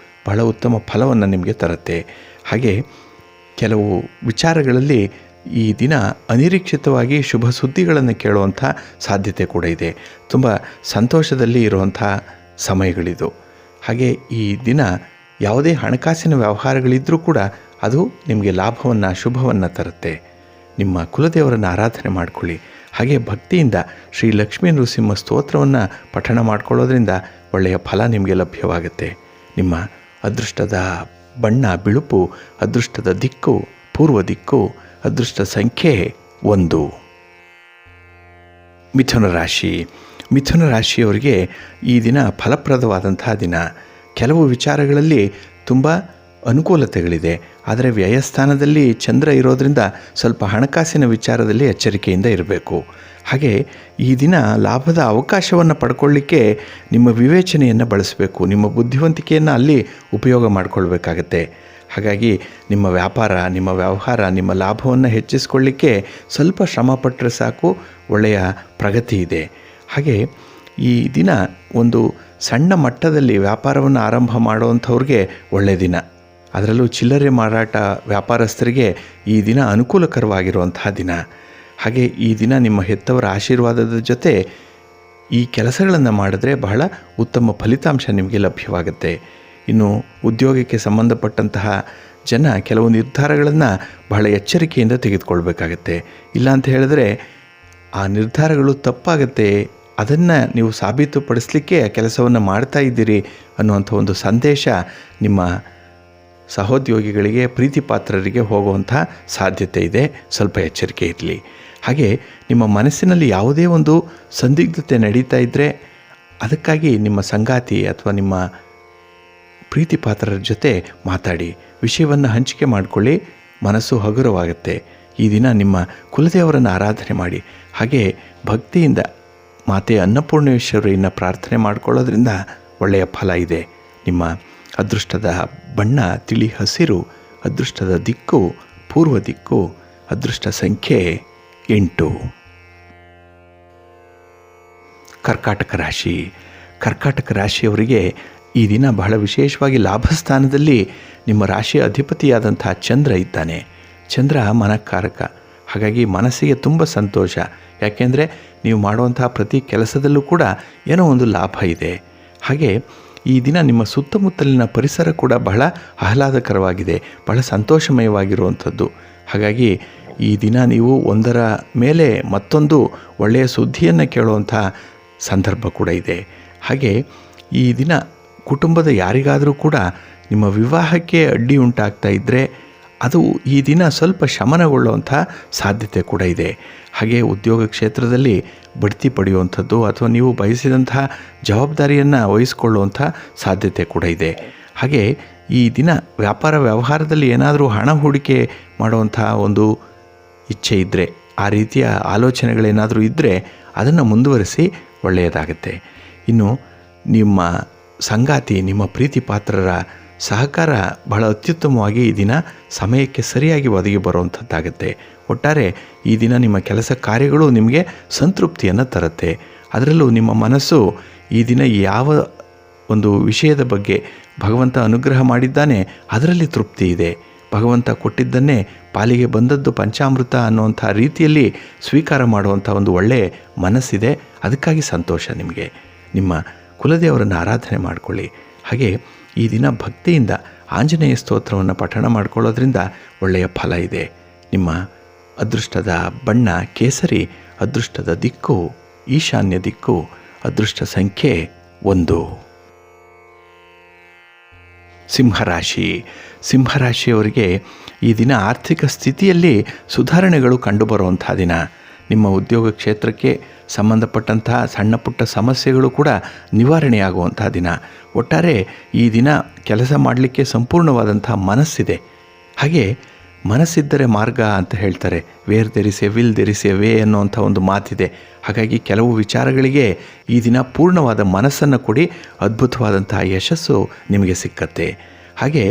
ಬಹಳ ಉತ್ತಮ ಫಲವನ್ನು ನಿಮಗೆ ತರುತ್ತೆ. ಹಾಗೆ ಕೆಲವು ವಿಚಾರಗಳಲ್ಲಿ ಈ ದಿನ ಅನಿರೀಕ್ಷಿತವಾಗಿ ಶುಭ ಸುದ್ದಿಗಳನ್ನು ಕೇಳುವಂಥ ಸಾಧ್ಯತೆ ಕೂಡ ಇದೆ. ತುಂಬ ಸಂತೋಷದಲ್ಲಿ ಇರುವಂಥ ಸಮಯಗಳಿದು. ಹಾಗೆ ಈ ದಿನ ಯಾವುದೇ ಹಣಕಾಸಿನ ವ್ಯವಹಾರಗಳಿದ್ದರೂ ಕೂಡ ಅದು ನಿಮಗೆ ಲಾಭವನ್ನು, ಶುಭವನ್ನು ತರುತ್ತೆ. ನಿಮ್ಮ ಕುಲದೇವರನ್ನು ಆರಾಧನೆ ಮಾಡಿಕೊಳ್ಳಿ. ಹಾಗೆ ಭಕ್ತಿಯಿಂದ ಶ್ರೀ ಲಕ್ಷ್ಮೀ ನೃಸಿಂಹ ಸ್ತೋತ್ರವನ್ನು ಪಠಣ ಮಾಡಿಕೊಳ್ಳೋದ್ರಿಂದ ಒಳ್ಳೆಯ ಫಲ ನಿಮಗೆ ಲಭ್ಯವಾಗುತ್ತೆ. ನಿಮ್ಮ ಅದೃಷ್ಟದ ಬಣ್ಣ ಬಿಳುಪು, ಅದೃಷ್ಟದ ದಿಕ್ಕು ಪೂರ್ವ ದಿಕ್ಕು, ಅದೃಷ್ಟ ಸಂಖ್ಯೆ 1. ಮಿಥುನ ರಾಶಿ. ಮಿಥುನ ರಾಶಿಯವರಿಗೆ ಈ ದಿನ ಫಲಪ್ರದವಾದಂತಹ ದಿನ. ಕೆಲವು ವಿಚಾರಗಳಲ್ಲಿ ತುಂಬ ಅನುಕೂಲತೆಗಳಿದೆ. ಆದರೆ ವ್ಯಯಸ್ಥಾನದಲ್ಲಿ ಚಂದ್ರ ಇರೋದರಿಂದ ಸ್ವಲ್ಪ ಹಣಕಾಸಿನ ವಿಚಾರದಲ್ಲಿ ಎಚ್ಚರಿಕೆಯಿಂದ ಇರಬೇಕು. ಹಾಗೆ ಈ ದಿನ ಲಾಭದ ಅವಕಾಶವನ್ನು ಪಡ್ಕೊಳ್ಳಿಕ್ಕೆ ನಿಮ್ಮ ವಿವೇಚನೆಯನ್ನು ಬಳಸಬೇಕು. ನಿಮ್ಮ ಬುದ್ಧಿವಂತಿಕೆಯನ್ನು ಅಲ್ಲಿ ಉಪಯೋಗ ಮಾಡಿಕೊಳ್ಬೇಕಾಗತ್ತೆ. ಹಾಗಾಗಿ ನಿಮ್ಮ ವ್ಯಾಪಾರ, ನಿಮ್ಮ ವ್ಯವಹಾರ, ನಿಮ್ಮ ಲಾಭವನ್ನು ಹೆಚ್ಚಿಸ್ಕೊಳ್ಳಿಕ್ಕೆ ಸ್ವಲ್ಪ ಶ್ರಮಪಟ್ಟರೆ ಸಾಕು, ಒಳ್ಳೆಯ ಪ್ರಗತಿ ಇದೆ. ಹಾಗೆ ಈ ದಿನ ಒಂದು ಸಣ್ಣ ಮಟ್ಟದಲ್ಲಿ ವ್ಯಾಪಾರವನ್ನು ಆರಂಭ ಮಾಡುವಂಥವ್ರಿಗೆ ಒಳ್ಳೆಯ ದಿನ. ಅದರಲ್ಲೂ ಚಿಲ್ಲರೆ ಮಾರಾಟ ವ್ಯಾಪಾರಸ್ಥರಿಗೆ ಈ ದಿನ ಅನುಕೂಲಕರವಾಗಿರುವಂತಹ ದಿನ. ಹಾಗೆ ಈ ದಿನ ನಿಮ್ಮ ಹೆತ್ತವರ ಆಶೀರ್ವಾದದ ಜೊತೆ ಈ ಕೆಲಸಗಳನ್ನು ಮಾಡಿದ್ರೆ ಬಹಳ ಉತ್ತಮ ಫಲಿತಾಂಶ ನಿಮಗೆ ಲಭ್ಯವಾಗುತ್ತೆ. ಇನ್ನು ಉದ್ಯೋಗಕ್ಕೆ ಸಂಬಂಧಪಟ್ಟಂತಹ ಜನ ಕೆಲವು ನಿರ್ಧಾರಗಳನ್ನು ಬಹಳ ಎಚ್ಚರಿಕೆಯಿಂದ ತೆಗೆದುಕೊಳ್ಬೇಕಾಗತ್ತೆ. ಇಲ್ಲ ಅಂತ ಹೇಳಿದ್ರೆ ಆ ನಿರ್ಧಾರಗಳು ತಪ್ಪಾಗತ್ತೆ, ಅದನ್ನು ನೀವು ಸಾಬೀತುಪಡಿಸಲಿಕ್ಕೆ ಆ ಕೆಲಸವನ್ನು ಮಾಡ್ತಾ ಇದ್ದೀರಿ ಅನ್ನುವಂಥ ಒಂದು ಸಂದೇಶ ನಿಮ್ಮ ಸಹೋದ್ಯೋಗಿಗಳಿಗೆ, ಪ್ರೀತಿ ಪಾತ್ರರಿಗೆ ಹೋಗುವಂಥ ಸಾಧ್ಯತೆ ಇದೆ. ಸ್ವಲ್ಪ ಎಚ್ಚರಿಕೆ ಇರಲಿ. ಹಾಗೆ ನಿಮ್ಮ ಮನಸ್ಸಿನಲ್ಲಿ ಯಾವುದೇ ಒಂದು ಸಂದಿಗ್ಧತೆ ನಡೀತಾ ಇದ್ದರೆ ಅದಕ್ಕಾಗಿ ನಿಮ್ಮ ಸಂಗಾತಿ ಅಥವಾ ನಿಮ್ಮ ಪ್ರೀತಿ ಪಾತ್ರರ ಜೊತೆ ಮಾತಾಡಿ, ವಿಷಯವನ್ನು ಹಂಚಿಕೆ ಮಾಡಿಕೊಳ್ಳಿ, ಮನಸ್ಸು ಹಗುರವಾಗುತ್ತೆ. ಈ ದಿನ ನಿಮ್ಮ ಕುಲದೇವರನ್ನು ಆರಾಧನೆ ಮಾಡಿ, ಹಾಗೆ ಭಕ್ತಿಯಿಂದ ಮಾತೆ ಅನ್ನಪೂರ್ಣೇಶ್ವರಿಯನ್ನು ಪ್ರಾರ್ಥನೆ ಮಾಡಿಕೊಳ್ಳೋದ್ರಿಂದ ಒಳ್ಳೆಯ ಫಲ ಇದೆ. ನಿಮ್ಮ ಅದೃಷ್ಟದ ಬಣ್ಣ ತಿಳಿ ಹಸಿರು, ಅದೃಷ್ಟದ ದಿಕ್ಕು ಪೂರ್ವ ದಿಕ್ಕು, ಅದೃಷ್ಟ ಸಂಖ್ಯೆ 8. ಕರ್ಕಾಟಕ ರಾಶಿ. ಕರ್ಕಾಟಕ ರಾಶಿಯವರಿಗೆ ಈ ದಿನ ಬಹಳ ವಿಶೇಷವಾಗಿ ಲಾಭಸ್ಥಾನದಲ್ಲಿ ನಿಮ್ಮ ರಾಶಿಯ ಅಧಿಪತಿಯಾದಂಥ ಚಂದ್ರ ಇದ್ದಾನೆ. ಚಂದ್ರ ಮನಕಾರಕ. ಹಾಗಾಗಿ ಮನಸ್ಸಿಗೆ ತುಂಬ ಸಂತೋಷ. ಯಾಕೆಂದರೆ ನೀವು ಮಾಡುವಂತಹ ಪ್ರತಿ ಕೆಲಸದಲ್ಲೂ ಕೂಡ ಏನೋ ಒಂದು ಲಾಭ ಇದೆ. ಹಾಗೆ ಈ ದಿನ ನಿಮ್ಮ ಸುತ್ತಮುತ್ತಲಿನ ಪರಿಸರ ಕೂಡ ಬಹಳ ಆಹ್ಲಾದಕರವಾಗಿದೆ, ಬಹಳ ಸಂತೋಷಮಯವಾಗಿರುವಂಥದ್ದು. ಹಾಗಾಗಿ ಈ ದಿನ ನೀವು ಒಂದರ ಮೇಲೆ ಮತ್ತೊಂದು ಒಳ್ಳೆಯ ಸುದ್ದಿಯನ್ನು ಕೇಳುವಂಥ ಸಂದರ್ಭ ಕೂಡ ಇದೆ. ಹಾಗೆ ಈ ದಿನ ಕುಟುಂಬದ ಯಾರಿಗಾದರೂ ಕೂಡ ನಿಮ್ಮ ವಿವಾಹಕ್ಕೆ ಅಡ್ಡಿ ಉಂಟಾಗ್ತಾ ಇದ್ದರೆ ಅದು ಈ ದಿನ ಸ್ವಲ್ಪ ಶಮನಗೊಳ್ಳುವಂಥ ಸಾಧ್ಯತೆ ಕೂಡ ಇದೆ. ಹಾಗೆ ಉದ್ಯೋಗ ಕ್ಷೇತ್ರದಲ್ಲಿ ಬಡ್ತಿ ಪಡೆಯುವಂಥದ್ದು ಅಥವಾ ನೀವು ಬಯಸಿದಂತಹ ಜವಾಬ್ದಾರಿಯನ್ನು ವಹಿಸಿಕೊಳ್ಳುವಂಥ ಸಾಧ್ಯತೆ ಕೂಡ ಇದೆ. ಹಾಗೆ ಈ ದಿನ ವ್ಯಾಪಾರ ವ್ಯವಹಾರದಲ್ಲಿ ಏನಾದರೂ ಹಣ ಹೂಡಿಕೆ ಮಾಡುವಂಥ ಒಂದು ಇಚ್ಛೆ ಇದ್ದರೆ, ಆ ರೀತಿಯ ಆಲೋಚನೆಗಳೇನಾದರೂ ಇದ್ದರೆ ಅದನ್ನು ಮುಂದುವರಿಸಿ, ಒಳ್ಳೆಯದಾಗುತ್ತೆ. ಇನ್ನು ನಿಮ್ಮ ಸಂಗಾತಿ, ನಿಮ್ಮ ಪ್ರೀತಿ ಪಾತ್ರರ ಸಹಕಾರ ಬಹಳ ಅತ್ಯುತ್ತಮವಾಗಿ ಈ ದಿನ ಸಮಯಕ್ಕೆ ಸರಿಯಾಗಿ ಒದಗಿ ಬರುವಂಥದ್ದಾಗುತ್ತೆ. ಒಟ್ಟಾರೆ ಈ ದಿನ ನಿಮ್ಮ ಕೆಲಸ ಕಾರ್ಯಗಳು ನಿಮಗೆ ಸಂತೃಪ್ತಿಯನ್ನು ತರುತ್ತೆ. ಅದರಲ್ಲೂ ನಿಮ್ಮ ಮನಸ್ಸು ಈ ದಿನ ಯಾವ ಒಂದು ವಿಷಯದ ಬಗ್ಗೆ ಭಗವಂತ ಅನುಗ್ರಹ ಮಾಡಿದ್ದಾನೆ ಅದರಲ್ಲಿ ತೃಪ್ತಿ ಇದೆ. ಭಗವಂತ ಕೊಟ್ಟಿದ್ದನ್ನೇ ಪಾಲಿಗೆ ಬಂದದ್ದು ಪಂಚಾಮೃತ ಅನ್ನುವಂಥ ರೀತಿಯಲ್ಲಿ ಸ್ವೀಕಾರ ಮಾಡುವಂಥ ಒಂದು ಒಳ್ಳೆಯ ಮನಸ್ಸಿದೆ. ಅದಕ್ಕಾಗಿ ಸಂತೋಷ ನಿಮಗೆ. ನಿಮ್ಮ ಕುಲದೇವರನ್ನು ಆರಾಧನೆ ಮಾಡಿಕೊಳ್ಳಿ. ಹಾಗೆ ಈ ದಿನ ಭಕ್ತಿಯಿಂದ ಆಂಜನೇಯ ಸ್ತೋತ್ರವನ್ನು ಪಠಣ ಮಾಡಿಕೊಳ್ಳೋದ್ರಿಂದ ಒಳ್ಳೆಯ ಫಲ ಇದೆ. ನಿಮ್ಮ ಅದೃಷ್ಟದ ಬಣ್ಣ ಕೇಸರಿ, ಅದೃಷ್ಟದ ದಿಕ್ಕು ಈಶಾನ್ಯ ದಿಕ್ಕು, ಅದೃಷ್ಟ ಸಂಖ್ಯೆ 1. ಸಿಂಹರಾಶಿ. ಸಿಂಹರಾಶಿಯವರಿಗೆ ಈ ದಿನ ಆರ್ಥಿಕ ಸ್ಥಿತಿಯಲ್ಲಿ ಸುಧಾರಣೆಗಳು ಕಂಡುಬರುವಂಥ ದಿನ. ನಿಮ್ಮ ಉದ್ಯೋಗ ಕ್ಷೇತ್ರಕ್ಕೆ ಸಂಬಂಧಪಟ್ಟಂತಹ ಸಣ್ಣ ಪುಟ್ಟ ಸಮಸ್ಯೆಗಳು ಕೂಡ ನಿವಾರಣೆಯಾಗುವಂಥ ದಿನ. ಒಟ್ಟಾರೆ ಈ ದಿನ ಕೆಲಸ ಮಾಡಲಿಕ್ಕೆ ಸಂಪೂರ್ಣವಾದಂಥ ಮನಸ್ಸಿದೆ. ಹಾಗೆ ಮನಸ್ಸಿದ್ದರೆ ಮಾರ್ಗ ಅಂತ ಹೇಳ್ತಾರೆ. Where there is A will there is A way ಅನ್ನುವಂಥ ಒಂದು ಮಾತಿದೆ. ಹಾಗಾಗಿ ಕೆಲವು ವಿಚಾರಗಳಿಗೆ ಈ ದಿನ ಪೂರ್ಣವಾದ ಮನಸ್ಸನ್ನು ಕೊಡಿ, ಅದ್ಭುತವಾದಂತಹ ಯಶಸ್ಸು ನಿಮಗೆ ಸಿಕ್ಕತ್ತೆ. ಹಾಗೆ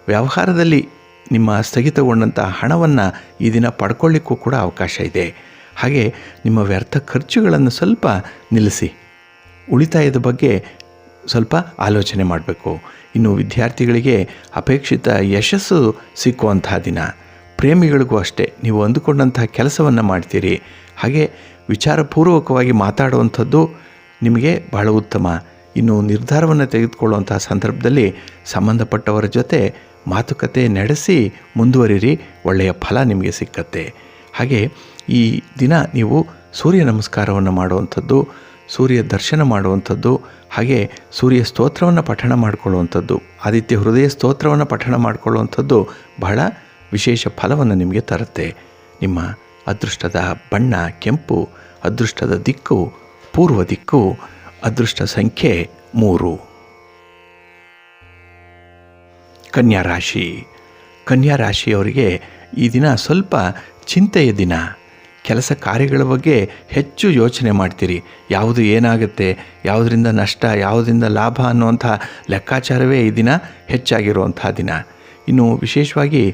ವ್ಯವಹಾರದಲ್ಲಿ ನಿಮ್ಮ ಸ್ಥಗಿತಗೊಂಡಂಥ ಹಣವನ್ನು ಈ ದಿನ ಪಡ್ಕೊಳ್ಳಿಕ್ಕೂ ಕೂಡ ಅವಕಾಶ ಇದೆ. ಹಾಗೆ ನಿಮ್ಮ ವ್ಯರ್ಥ ಖರ್ಚುಗಳನ್ನು ಸ್ವಲ್ಪ ನಿಲ್ಲಿಸಿ, ಉಳಿತಾಯದ ಬಗ್ಗೆ ಸ್ವಲ್ಪ ಆಲೋಚನೆ ಮಾಡಬೇಕು. ಇನ್ನು ವಿದ್ಯಾರ್ಥಿಗಳಿಗೆ ಅಪೇಕ್ಷಿತ ಯಶಸ್ಸು ಸಿಕ್ಕುವಂತಹ ದಿನ. ಪ್ರೇಮಿಗಳಿಗೂ ಅಷ್ಟೇ, ನೀವು ಅಂದುಕೊಂಡಂತಹ ಕೆಲಸವನ್ನು ಮಾಡ್ತೀರಿ. ಹಾಗೆ ವಿಚಾರಪೂರ್ವಕವಾಗಿ ಮಾತಾಡುವಂಥದ್ದು ನಿಮಗೆ ಬಹಳ ಉತ್ತಮ. ಇನ್ನು ನಿರ್ಧಾರವನ್ನು ತೆಗೆದುಕೊಳ್ಳುವಂತಹ ಸಂದರ್ಭದಲ್ಲಿ ಸಂಬಂಧಪಟ್ಟವರ ಜೊತೆ ಮಾತುಕತೆ ನಡೆಸಿ ಮುಂದುವರಿರಿ, ಒಳ್ಳೆಯ ಫಲ ನಿಮಗೆ ಸಿಕ್ಕತ್ತೆ. ಹಾಗೆ ಈ ದಿನ ನೀವು ಸೂರ್ಯ ನಮಸ್ಕಾರವನ್ನು ಮಾಡುವಂಥದ್ದು, ಸೂರ್ಯ ದರ್ಶನ ಮಾಡುವಂಥದ್ದು, ಹಾಗೆ ಸೂರ್ಯ ಸ್ತೋತ್ರವನ್ನು ಪಠಣ ಮಾಡಿಕೊಳ್ಳುವಂಥದ್ದು, ಆದಿತ್ಯ ಹೃದಯ ಸ್ತೋತ್ರವನ್ನು ಪಠಣ ಮಾಡಿಕೊಳ್ಳುವಂಥದ್ದು ಬಹಳ ವಿಶೇಷ ಫಲವನ್ನು ನಿಮಗೆ ತರುತ್ತೆ. ನಿಮ್ಮ ಅದೃಷ್ಟದ ಬಣ್ಣ ಕೆಂಪು, ಅದೃಷ್ಟದ ದಿಕ್ಕು ಪೂರ್ವ ದಿಕ್ಕು, ಅದೃಷ್ಟ ಸಂಖ್ಯೆ 3. ಕನ್ಯಾ ರಾಶಿ. ಕನ್ಯಾ ರಾಶಿಯವರಿಗೆ ಈ ದಿನ ಸ್ವಲ್ಪ ಚಿಂತೆಯ ದಿನ. ಕೆಲಸ ಕಾರ್ಯಗಳ ಬಗ್ಗೆ ಹೆಚ್ಚು ಯೋಚನೆ ಮಾಡ್ತೀರಿ. ಯಾವುದು ಏನಾಗುತ್ತೆ, ಯಾವುದರಿಂದ ನಷ್ಟ, ಯಾವುದರಿಂದ ಲಾಭ ಅನ್ನುವಂಥ ಲೆಕ್ಕಾಚಾರವೇ ಈ ದಿನ ಹೆಚ್ಚಾಗಿರುವಂಥ ದಿನ. ಇನ್ನು ವಿಶೇಷವಾಗಿ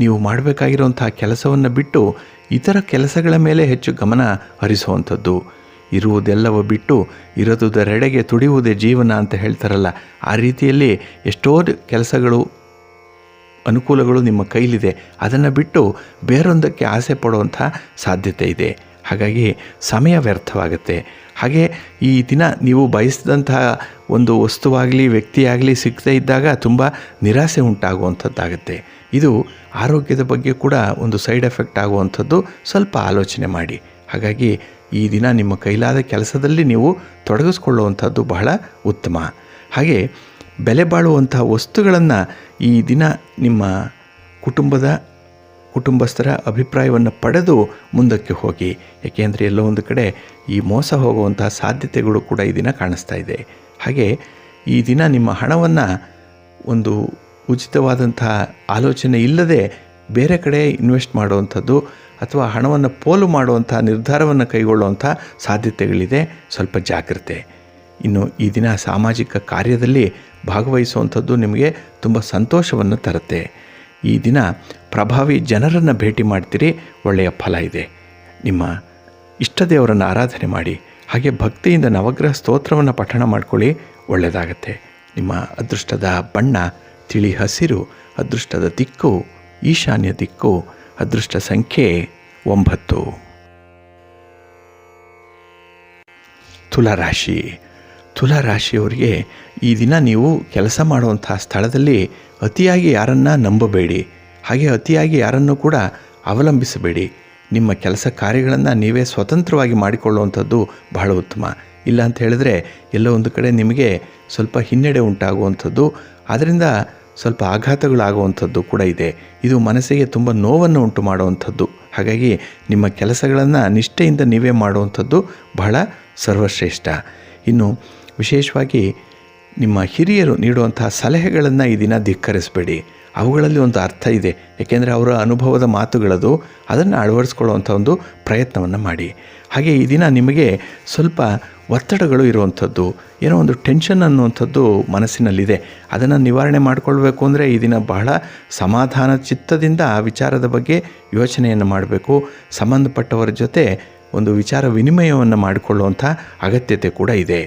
ನೀವು ಮಾಡಬೇಕಾಗಿರುವಂಥ ಕೆಲಸವನ್ನು ಬಿಟ್ಟು ಇತರ ಕೆಲಸಗಳ ಮೇಲೆ ಹೆಚ್ಚು ಗಮನ ಹರಿಸುವಂಥದ್ದು. ಇರುವುದೆಲ್ಲವ ಬಿಟ್ಟು ಇರದುದರೆಡೆಗೆ ತುಡಿಯುವುದೇ ಜೀವನ ಅಂತ ಹೇಳ್ತಾರಲ್ಲ, ಆ ರೀತಿಯಲ್ಲಿ ಎಷ್ಟೋ ಕೆಲಸಗಳು ಅನುಕೂಲಗಳು ನಿಮ್ಮ ಕೈಲಿದೆ. ಅದನ್ನು ಬಿಟ್ಟು ಬೇರೊಂದಕ್ಕೆ ಆಸೆ ಪಡುವಂಥ ಸಾಧ್ಯತೆ ಇದೆ. ಹಾಗಾಗಿ ಸಮಯ ವ್ಯರ್ಥವಾಗುತ್ತೆ. ಹಾಗೆ ಈ ದಿನ ನೀವು ಬಯಸಿದಂತಹ ಒಂದು ವಸ್ತುವಾಗಲಿ ವ್ಯಕ್ತಿಯಾಗಲಿ ಸಿಗದೇ ಇದ್ದಾಗ ತುಂಬ ನಿರಾಸೆ ಉಂಟಾಗುವಂಥದ್ದಾಗುತ್ತೆ. ಇದು ಆರೋಗ್ಯದ ಬಗ್ಗೆ ಕೂಡ ಒಂದು ಸೈಡ್ ಎಫೆಕ್ಟ್ ಆಗುವಂಥದ್ದು. ಸ್ವಲ್ಪ ಆಲೋಚನೆ ಮಾಡಿ. ಹಾಗಾಗಿ ಈ ದಿನ ನಿಮ್ಮ ಕೈಲಾದ ಕೆಲಸದಲ್ಲಿ ನೀವು ತೊಡಗಿಸ್ಕೊಳ್ಳುವಂಥದ್ದು ಬಹಳ ಉತ್ತಮ. ಹಾಗೆ ಬೆಲೆ ಬಾಳುವಂಥ ವಸ್ತುಗಳನ್ನು ಈ ದಿನ ನಿಮ್ಮ ಕುಟುಂಬಸ್ಥರ ಅಭಿಪ್ರಾಯವನ್ನು ಪಡೆದು ಮುಂದಕ್ಕೆ ಹೋಗಿ. ಏಕೆಂದರೆ ಎಲ್ಲೋ ಒಂದು ಕಡೆ ಈ ಮೋಸ ಹೋಗುವಂತಹ ಸಾಧ್ಯತೆಗಳು ಕೂಡ ಈ ದಿನ ಕಾಣಿಸ್ತಾ ಇದೆ. ಹಾಗೆ ಈ ದಿನ ನಿಮ್ಮ ಹಣವನ್ನು ಒಂದು ಉಚಿತವಾದಂತಹ ಆಲೋಚನೆ ಇಲ್ಲದೆ ಬೇರೆ ಕಡೆ ಇನ್ವೆಸ್ಟ್ ಮಾಡುವಂಥದ್ದು ಅಥವಾ ಹಣವನ್ನು ಪೋಲು ಮಾಡುವಂಥ ನಿರ್ಧಾರವನ್ನು ಕೈಗೊಳ್ಳುವಂಥ ಸಾಧ್ಯತೆಗಳಿದೆ. ಸ್ವಲ್ಪ ಜಾಗ್ರತೆ. ಇನ್ನು ಈ ದಿನ ಸಾಮಾಜಿಕ ಕಾರ್ಯದಲ್ಲಿ ಭಾಗವಹಿಸುವಂಥದ್ದು ನಿಮಗೆ ತುಂಬ ಸಂತೋಷವನ್ನು ತರುತ್ತೆ. ಈ ದಿನ ಪ್ರಭಾವಿ ಜನರನ್ನು ಭೇಟಿ ಮಾಡ್ತೀರಿ, ಒಳ್ಳೆಯ ಫಲ ಇದೆ. ನಿಮ್ಮ ಇಷ್ಟ ದೇವರನ್ನು ಆರಾಧನೆ ಮಾಡಿ. ಹಾಗೆ ಭಕ್ತಿಯಿಂದ ನವಗ್ರಹ ಸ್ತೋತ್ರವನ್ನು ಪಠಣ ಮಾಡ್ಕೊಳ್ಳಿ, ಒಳ್ಳೆಯದಾಗತ್ತೆ. ನಿಮ್ಮ ಅದೃಷ್ಟದ ಬಣ್ಣ ತಿಳಿ ಹಸಿರು, ಅದೃಷ್ಟದ ದಿಕ್ಕು ಈಶಾನ್ಯ ದಿಕ್ಕು, ಅದೃಷ್ಟ ಸಂಖ್ಯೆ 9. ತುಲಾರಾಶಿ. ತುಲಾರಾಶಿಯವರಿಗೆ ಈ ದಿನ ನೀವು ಕೆಲಸ ಮಾಡುವಂಥ ಸ್ಥಳದಲ್ಲಿ ಅತಿಯಾಗಿ ಯಾರನ್ನು ನಂಬಬೇಡಿ. ಹಾಗೆ ಅತಿಯಾಗಿ ಯಾರನ್ನು ಕೂಡ ಅವಲಂಬಿಸಬೇಡಿ. ನಿಮ್ಮ ಕೆಲಸ ಕಾರ್ಯಗಳನ್ನು ನೀವೇ ಸ್ವತಂತ್ರವಾಗಿ ಮಾಡಿಕೊಳ್ಳುವಂಥದ್ದು ಬಹಳ ಉತ್ತಮ. ಇಲ್ಲ ಅಂತ ಹೇಳಿದ್ರೆ ಎಲ್ಲೋ ಒಂದು ಕಡೆ ನಿಮಗೆ ಸ್ವಲ್ಪ ಹಿನ್ನಡೆ ಉಂಟಾಗುವಂಥದ್ದು, ಅದರಿಂದ ಸ್ವಲ್ಪ ಆಘಾತಗಳಾಗುವಂಥದ್ದು ಕೂಡ ಇದೆ. ಇದು ಮನಸ್ಸಿಗೆ ತುಂಬ ನೋವನ್ನು ಉಂಟು ಮಾಡುವಂಥದ್ದು. ಹಾಗಾಗಿ ನಿಮ್ಮ ಕೆಲಸಗಳನ್ನು ನಿಷ್ಠೆಯಿಂದ ನೀವೇ ಮಾಡುವಂಥದ್ದು ಬಹಳ ಸರ್ವಶ್ರೇಷ್ಠ. ಇನ್ನು ವಿಶೇಷವಾಗಿ ನಿಮ್ಮ ಹಿರಿಯರು ನೀಡುವಂತಹ ಸಲಹೆಗಳನ್ನು ಈ ದಿನ ಧಿಕ್ಕರಿಸಬೇಡಿ. ಅವುಗಳಲ್ಲಿ ಒಂದು ಅರ್ಥ ಇದೆ. ಏಕೆಂದರೆ ಅವರ ಅನುಭವದ ಮಾತುಗಳದು, ಅದನ್ನು ಅಳವಡಿಸ್ಕೊಳ್ಳುವಂಥ ಒಂದು ಪ್ರಯತ್ನವನ್ನು ಮಾಡಿ. ಹಾಗೆ ಈ ದಿನ ನಿಮಗೆ ಸ್ವಲ್ಪ ಒತ್ತಡಗಳು ಇರುವಂಥದ್ದು, ಏನೋ ಒಂದು ಟೆನ್ಷನ್ ಅನ್ನುವಂಥದ್ದು ಮನಸ್ಸಿನಲ್ಲಿದೆ. ಅದನ್ನು ನಿವಾರಣೆ ಮಾಡಿಕೊಳ್ಬೇಕು ಅಂದರೆ ಈ ದಿನ ಬಹಳ ಸಮಾಧಾನ ಚಿತ್ತದಿಂದ ಆ ವಿಚಾರದ ಬಗ್ಗೆ ಯೋಚನೆಯನ್ನು ಮಾಡಬೇಕು. ಸಂಬಂಧಪಟ್ಟವರ ಜೊತೆ ಒಂದು ವಿಚಾರ ವಿನಿಮಯವನ್ನು ಮಾಡಿಕೊಳ್ಳುವಂಥ ಅಗತ್ಯತೆ ಕೂಡ ಇದೆ.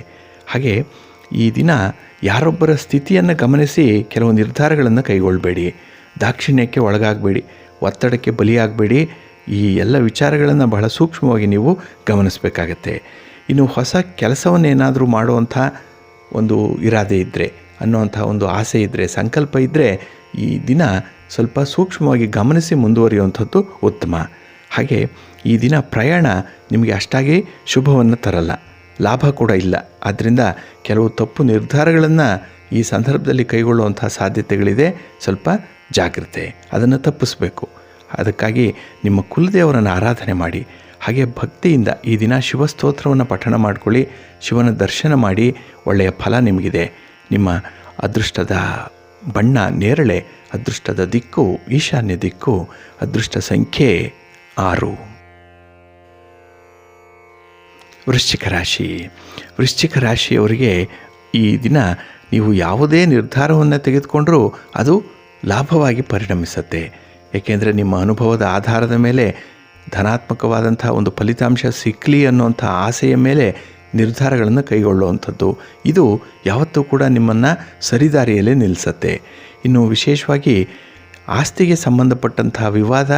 ಹಾಗೆ ಈ ದಿನ ಯಾರೊಬ್ಬರ ಸ್ಥಿತಿಯನ್ನು ಗಮನಿಸಿ ಕೆಲವು ನಿರ್ಧಾರಗಳನ್ನು ಕೈಗೊಳ್ಳಬೇಡಿ. ದಾಕ್ಷಿಣ್ಯಕ್ಕೆ ಒಳಗಾಗಬೇಡಿ, ಒತ್ತಡಕ್ಕೆ ಬಲಿಯಾಗಬೇಡಿ. ಈ ಎಲ್ಲ ವಿಚಾರಗಳನ್ನು ಬಹಳ ಸೂಕ್ಷ್ಮವಾಗಿ ನೀವು ಗಮನಿಸಬೇಕಾಗತ್ತೆ. ಇನ್ನು ಹೊಸ ಕೆಲಸವನ್ನೇನಾದರೂ ಮಾಡುವಂಥ ಒಂದು ಇರಾದೆ ಇದ್ದರೆ, ಅನ್ನುವಂಥ ಒಂದು ಆಸೆ ಇದ್ದರೆ, ಸಂಕಲ್ಪ ಇದ್ದರೆ ಈ ದಿನ ಸ್ವಲ್ಪ ಸೂಕ್ಷ್ಮವಾಗಿ ಗಮನಿಸಿ ಮುಂದುವರಿಯುವಂಥದ್ದು ಉತ್ತಮ. ಹಾಗೆ ಈ ದಿನ ಪ್ರಯಾಣ ನಿಮಗೆ ಅಷ್ಟಾಗಿ ಶುಭವನ್ನು ತರಲ್ಲ, ಲಾಭ ಕೂಡ ಇಲ್ಲ. ಆದ್ದರಿಂದ ಕೆಲವು ತಪ್ಪು ನಿರ್ಧಾರಗಳನ್ನು ಈ ಸಂದರ್ಭದಲ್ಲಿ ಕೈಗೊಳ್ಳುವಂಥ ಸಾಧ್ಯತೆಗಳಿದೆ. ಸ್ವಲ್ಪ ಜಾಗ್ರತೆ, ಅದನ್ನು ತಪ್ಪಿಸಬೇಕು. ಅದಕ್ಕಾಗಿ ನಿಮ್ಮ ಕುಲದೇವರನ್ನು ಆರಾಧನೆ ಮಾಡಿ. ಹಾಗೆ ಭಕ್ತಿಯಿಂದ ಈ ದಿನ ಶಿವಸ್ತೋತ್ರವನ್ನು ಪಠಣ ಮಾಡಿಕೊಳ್ಳಿ, ಶಿವನ ದರ್ಶನ ಮಾಡಿ. ಒಳ್ಳೆಯ ಫಲ ನಿಮಗಿದೆ. ನಿಮ್ಮ ಅದೃಷ್ಟದ ಬಣ್ಣ ನೇರಳೆ, ಅದೃಷ್ಟದ ದಿಕ್ಕು ಈಶಾನ್ಯ ದಿಕ್ಕು, ಅದೃಷ್ಟ ಸಂಖ್ಯೆ 6. ವೃಶ್ಚಿಕ ರಾಶಿ. ವೃಶ್ಚಿಕ ರಾಶಿಯವರಿಗೆ ಈ ದಿನ ನೀವು ಯಾವುದೇ ನಿರ್ಧಾರವನ್ನು ತೆಗೆದುಕೊಂಡರೂ ಅದು ಲಾಭವಾಗಿ ಪರಿಣಮಿಸುತ್ತೆ. ಏಕೆಂದರೆ ನಿಮ್ಮ ಅನುಭವದ ಆಧಾರದ ಮೇಲೆ ಧನಾತ್ಮಕವಾದಂಥ ಒಂದು ಫಲಿತಾಂಶ ಸಿಕ್ಕಲಿ ಅನ್ನುವಂಥ ಆಸೆಯ ಮೇಲೆ ನಿರ್ಧಾರಗಳನ್ನು ಕೈಗೊಳ್ಳುವಂಥದ್ದು, ಇದು ಯಾವತ್ತೂ ಕೂಡ ನಿಮ್ಮನ್ನು ಸರಿದಾರಿಯಲ್ಲೇ ನಿಲ್ಲಿಸುತ್ತೆ. ಇನ್ನು ವಿಶೇಷವಾಗಿ ಆಸ್ತಿಗೆ ಸಂಬಂಧಪಟ್ಟಂತಹ ವಿವಾದ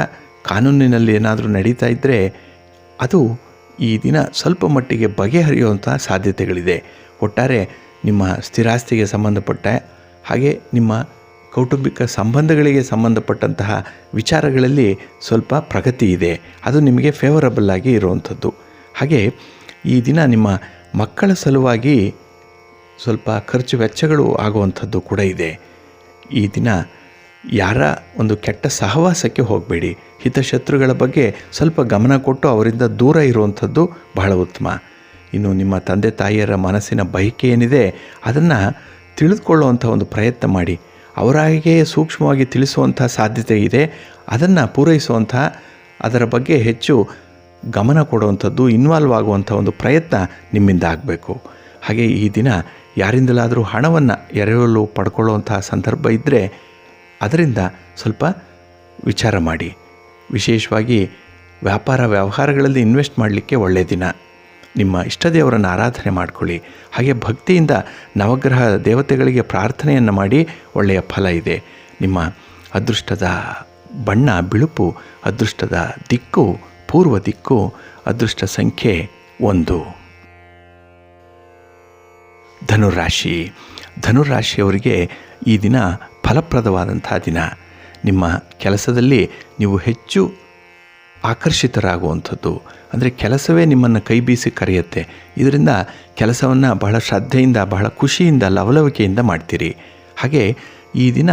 ಕಾನೂನಿನಲ್ಲಿ ಏನಾದರೂ ನಡೀತಾ ಇದ್ದರೆ ಅದು ಈ ದಿನ ಸ್ವಲ್ಪ ಮಟ್ಟಿಗೆ ಬಗೆಹರಿಯುವಂಥ ಸಾಧ್ಯತೆಗಳಿದೆ. ಒಟ್ಟಾರೆ ನಿಮ್ಮ ಸ್ಥಿರಾಸ್ತಿಗೆ ಸಂಬಂಧಪಟ್ಟ ಹಾಗೆ ನಿಮ್ಮ ಕೌಟುಂಬಿಕ ಸಂಬಂಧಗಳಿಗೆ ಸಂಬಂಧಪಟ್ಟಂತಹ ವಿಚಾರಗಳಲ್ಲಿ ಸ್ವಲ್ಪ ಪ್ರಗತಿ ಇದೆ. ಅದು ನಿಮಗೆ ಫೇವರಬಲ್ ಆಗಿ ಇರುವಂಥದ್ದು. ಹಾಗೆ ಈ ದಿನ ನಿಮ್ಮ ಮಕ್ಕಳ ಸಲುವಾಗಿ ಸ್ವಲ್ಪ ಖರ್ಚು ವೆಚ್ಚಗಳು ಆಗುವಂಥದ್ದು ಕೂಡ ಇದೆ. ಈ ದಿನ ಯಾರ ಒಂದು ಕೆಟ್ಟ ಸಹವಾಸಕ್ಕೆ ಹೋಗಬೇಡಿ. ಹಿತಶತ್ರುಗಳ ಬಗ್ಗೆ ಸ್ವಲ್ಪ ಗಮನ ಕೊಟ್ಟು ಅವರಿಂದ ದೂರ ಇರುವಂಥದ್ದು ಬಹಳ ಉತ್ತಮ. ಇನ್ನು ನಿಮ್ಮ ತಂದೆ ತಾಯಿಯರ ಮನಸ್ಸಿನ ಬಯಕೆ ಏನಿದೆ ಅದನ್ನು ತಿಳಿದುಕೊಳ್ಳುವಂಥ ಒಂದು ಪ್ರಯತ್ನ ಮಾಡಿ. ಅವರಾಗೆ ಸೂಕ್ಷ್ಮವಾಗಿ ತಿಳಿಸುವಂಥ ಸಾಧ್ಯತೆ ಇದೆ. ಅದನ್ನು ಪೂರೈಸುವಂಥ, ಅದರ ಬಗ್ಗೆ ಹೆಚ್ಚು ಗಮನ ಕೊಡುವಂಥದ್ದು, ಇನ್ವಾಲ್ವ್ ಆಗುವಂಥ ಒಂದು ಪ್ರಯತ್ನ ನಿಮ್ಮಿಂದ ಆಗಬೇಕು. ಹಾಗೆ ಈ ದಿನ ಯಾರಿಂದಲಾದರೂ ಹಣವನ್ನು ಎರವಲು ಪಡ್ಕೊಳ್ಳುವಂಥ ಸಂದರ್ಭ ಇದ್ದರೆ ಅದರಿಂದ ಸ್ವಲ್ಪ ವಿಚಾರ ಮಾಡಿ. ವಿಶೇಷವಾಗಿ ವ್ಯಾಪಾರ ವ್ಯವಹಾರಗಳಲ್ಲಿ ಇನ್ವೆಸ್ಟ್ ಮಾಡಲಿಕ್ಕೆ ಒಳ್ಳೆಯ ದಿನ. ನಿಮ್ಮ ಇಷ್ಟ ದೇವರನ್ನು ಆರಾಧನೆ ಮಾಡಿಕೊಳ್ಳಿ. ಹಾಗೆ ಭಕ್ತಿಯಿಂದ ನವಗ್ರಹ ದೇವತೆಗಳಿಗೆ ಪ್ರಾರ್ಥನೆಯನ್ನು ಮಾಡಿ. ಒಳ್ಳೆಯ ಫಲ ಇದೆ. ನಿಮ್ಮ ಅದೃಷ್ಟದ ಬಣ್ಣ ಬಿಳುಪು, ಅದೃಷ್ಟದ ದಿಕ್ಕು ಪೂರ್ವ ದಿಕ್ಕು, ಅದೃಷ್ಟ ಸಂಖ್ಯೆ 1. ಧನುರಾಶಿ. ಧನುರಾಶಿಯವರಿಗೆ ಈ ದಿನ ಫಲಪ್ರದವಾದಂಥ ದಿನ. ನಿಮ್ಮ ಕೆಲಸದಲ್ಲಿ ನೀವು ಹೆಚ್ಚು ಆಕರ್ಷಿತರಾಗುವಂಥದ್ದು, ಅಂದರೆ ಕೆಲಸವೇ ನಿಮ್ಮನ್ನು ಕೈ ಬೀಸಿ ಕರೆಯುತ್ತೆ. ಇದರಿಂದ ಕೆಲಸವನ್ನು ಬಹಳ ಶ್ರದ್ಧೆಯಿಂದ, ಬಹಳ ಖುಷಿಯಿಂದ, ಲವಲವಿಕೆಯಿಂದ ಮಾಡ್ತೀರಿ. ಹಾಗೆ ಈ ದಿನ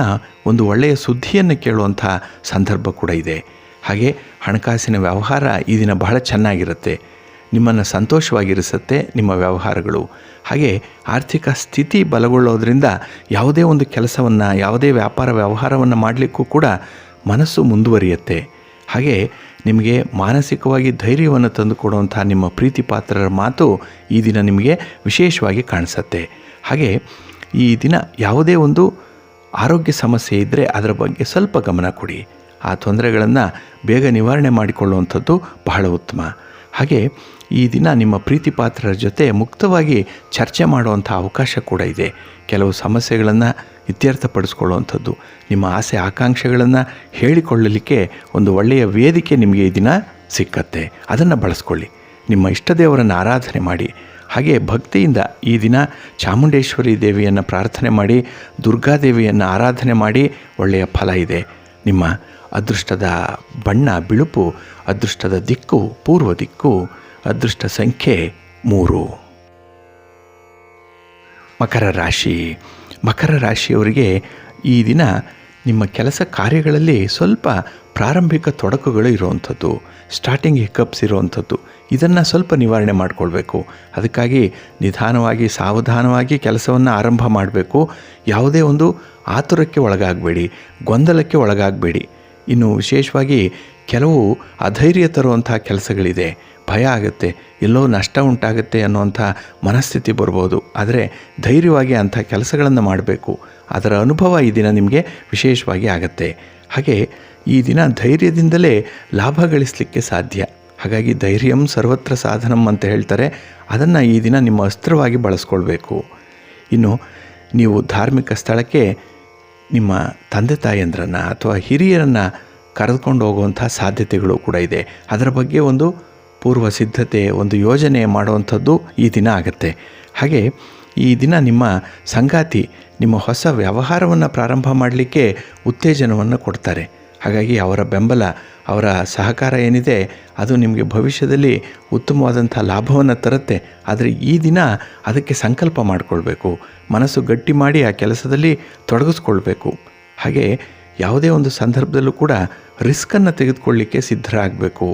ಒಂದು ಒಳ್ಳೆಯ ಸುದ್ದಿಯನ್ನು ಕೇಳುವಂಥ ಸಂದರ್ಭ ಕೂಡ ಇದೆ. ಹಾಗೆ ಹಣಕಾಸಿನ ವ್ಯವಹಾರ ಈ ದಿನ ಬಹಳ ಚೆನ್ನಾಗಿರುತ್ತೆ. ನಿಮ್ಮನ್ನು ಸಂತೋಷವಾಗಿರಿಸುತ್ತೆ ನಿಮ್ಮ ವ್ಯವಹಾರಗಳು. ಹಾಗೆ ಆರ್ಥಿಕ ಸ್ಥಿತಿ ಬಲಗೊಳ್ಳೋದ್ರಿಂದ ಯಾವುದೇ ಒಂದು ಕೆಲಸವನ್ನು, ಯಾವುದೇ ವ್ಯಾಪಾರ ವ್ಯವಹಾರವನ್ನು ಮಾಡಲಿಕ್ಕೂ ಕೂಡ ಮನಸ್ಸು ಮುಂದುವರಿಯುತ್ತೆ. ಹಾಗೆ ನಿಮಗೆ ಮಾನಸಿಕವಾಗಿ ಧೈರ್ಯವನ್ನು ತಂದುಕೊಡುವಂಥ ನಿಮ್ಮ ಪ್ರೀತಿ ಪಾತ್ರರ ಮಾತು ಈ ದಿನ ನಿಮಗೆ ವಿಶೇಷವಾಗಿ ಕಾಣಿಸುತ್ತೆ. ಹಾಗೆ ಈ ದಿನ ಯಾವುದೇ ಒಂದು ಆರೋಗ್ಯ ಸಮಸ್ಯೆ ಇದ್ದರೆ ಅದರ ಬಗ್ಗೆ ಸ್ವಲ್ಪ ಗಮನ ಕೊಡಿ. ಆ ತೊಂದರೆಗಳನ್ನು ಬೇಗ ನಿವಾರಣೆ ಮಾಡಿಕೊಳ್ಳುವಂಥದ್ದು ಬಹಳ ಉತ್ತಮ. ಹಾಗೆ ಈ ದಿನ ನಿಮ್ಮ ಪ್ರೀತಿ ಪಾತ್ರರ ಜೊತೆ ಮುಕ್ತವಾಗಿ ಚರ್ಚೆ ಮಾಡುವಂಥ ಅವಕಾಶ ಕೂಡ ಇದೆ. ಕೆಲವು ಸಮಸ್ಯೆಗಳನ್ನು ಇತ್ಯರ್ಥಪಡಿಸ್ಕೊಳ್ಳುವಂಥದ್ದು, ನಿಮ್ಮ ಆಸೆ ಆಕಾಂಕ್ಷೆಗಳನ್ನು ಹೇಳಿಕೊಳ್ಳಲಿಕ್ಕೆ ಒಂದು ಒಳ್ಳೆಯ ವೇದಿಕೆ ನಿಮಗೆ ಈ ದಿನ ಸಿಕ್ಕತ್ತೆ. ಅದನ್ನು ಬಳಸ್ಕೊಳ್ಳಿ. ನಿಮ್ಮ ಇಷ್ಟ ದೇವರನ್ನು ಆರಾಧನೆ ಮಾಡಿ. ಹಾಗೆ ಭಕ್ತಿಯಿಂದ ಈ ದಿನ ಚಾಮುಂಡೇಶ್ವರಿ ದೇವಿಯನ್ನು ಪ್ರಾರ್ಥನೆ ಮಾಡಿ, ದುರ್ಗಾದೇವಿಯನ್ನು ಆರಾಧನೆ ಮಾಡಿ. ಒಳ್ಳೆಯ ಫಲ ಇದೆ. ನಿಮ್ಮ ಅದೃಷ್ಟದ ಬಣ್ಣ ಬಿಳುಪು, ಅದೃಷ್ಟದ ದಿಕ್ಕು ಪೂರ್ವ ದಿಕ್ಕು, ಅದೃಷ್ಟ ಸಂಖ್ಯೆ 3. ಮಕರ ರಾಶಿ. ಮಕರ ರಾಶಿಯವರಿಗೆ ಈ ದಿನ ನಿಮ್ಮ ಕೆಲಸ ಕಾರ್ಯಗಳಲ್ಲಿ ಸ್ವಲ್ಪ ಪ್ರಾರಂಭಿಕ ತೊಡಕುಗಳು ಇರುವಂಥದ್ದು, ಸ್ಟಾರ್ಟಿಂಗ್ ಹಿಕಪ್ಸ್ ಇರುವಂಥದ್ದು. ಇದನ್ನು ಸ್ವಲ್ಪ ನಿವಾರಣೆ ಮಾಡಿಕೊಳ್ಬೇಕು. ಅದಕ್ಕಾಗಿ ನಿಧಾನವಾಗಿ, ಸಾವಧಾನವಾಗಿ ಕೆಲಸವನ್ನು ಆರಂಭ ಮಾಡಬೇಕು. ಯಾವುದೇ ಒಂದು ಆತುರಕ್ಕೆ ಒಳಗಾಗಬೇಡಿ, ಗೊಂದಲಕ್ಕೆ ಒಳಗಾಗಬೇಡಿ. ಇನ್ನು ವಿಶೇಷವಾಗಿ ಕೆಲವು ಅಧೈರ್ಯ ತರುವಂಥ ಕೆಲಸಗಳಿದೆ. ಭಯ ಆಗುತ್ತೆ, ಎಲ್ಲೋ ನಷ್ಟ ಉಂಟಾಗುತ್ತೆ ಅನ್ನುವಂಥ ಮನಸ್ಥಿತಿ ಬರ್ಬೋದು. ಆದರೆ ಧೈರ್ಯವಾಗಿ ಅಂಥ ಕೆಲಸಗಳನ್ನು ಮಾಡಬೇಕು. ಅದರ ಅನುಭವ ಈ ದಿನ ನಿಮಗೆ ವಿಶೇಷವಾಗಿ ಆಗುತ್ತೆ. ಹಾಗೆ ಈ ದಿನ ಧೈರ್ಯದಿಂದಲೇ ಲಾಭ ಗಳಿಸಲಿಕ್ಕೆ ಸಾಧ್ಯ. ಹಾಗಾಗಿ ಧೈರ್ಯಂ ಸರ್ವತ್ರ ಸಾಧನಂ ಅಂತ ಹೇಳ್ತಾರೆ. ಅದನ್ನು ಈ ದಿನ ನಿಮ್ಮ ಅಸ್ತ್ರವಾಗಿ ಬಳಸ್ಕೊಳ್ಬೇಕು. ಇನ್ನು ನೀವು ಧಾರ್ಮಿಕ ಸ್ಥಳಕ್ಕೆ ನಿಮ್ಮ ತಂದೆ ತಾಯಿಯಂದ್ರನ್ನು ಅಥವಾ ಹಿರಿಯರನ್ನು ಕರೆದುಕೊಂಡು ಹೋಗುವಂಥ ಸಾಧ್ಯತೆಗಳು ಕೂಡ ಇದೆ. ಅದರ ಬಗ್ಗೆ ಒಂದು ಪೂರ್ವ ಸಿದ್ಧತೆ, ಒಂದು ಯೋಜನೆ ಮಾಡುವಂಥದ್ದು ಈ ದಿನ ಆಗುತ್ತೆ. ಹಾಗೆ ಈ ದಿನ ನಿಮ್ಮ ಸಂಗಾತಿ ನಿಮ್ಮ ಹೊಸ ವ್ಯವಹಾರವನ್ನು ಪ್ರಾರಂಭ ಮಾಡಲಿಕ್ಕೆ ಉತ್ತೇಜನವನ್ನು ಕೊಡ್ತಾರೆ. ಹಾಗಾಗಿ ಅವರ ಬೆಂಬಲ, ಅವರ ಸಹಕಾರ ಏನಿದೆ ಅದು ನಿಮಗೆ ಭವಿಷ್ಯದಲ್ಲಿ ಉತ್ತಮವಾದಂಥ ಲಾಭವನ್ನು ತರುತ್ತೆ. ಆದರೆ ಈ ದಿನ ಅದಕ್ಕೆ ಸಂಕಲ್ಪ ಮಾಡಿಕೊಳ್ಬೇಕು. ಮನಸ್ಸು ಗಟ್ಟಿ ಮಾಡಿ ಆ ಕೆಲಸದಲ್ಲಿ ತೊಡಗಿಸ್ಕೊಳ್ಬೇಕು. ಹಾಗೆ ಯಾವುದೇ ಒಂದು ಸಂದರ್ಭದಲ್ಲೂ ಕೂಡ ರಿಸ್ಕನ್ನು ತೆಗೆದುಕೊಳ್ಳಿಕ್ಕೆ ಸಿದ್ಧರಾಗಬೇಕು.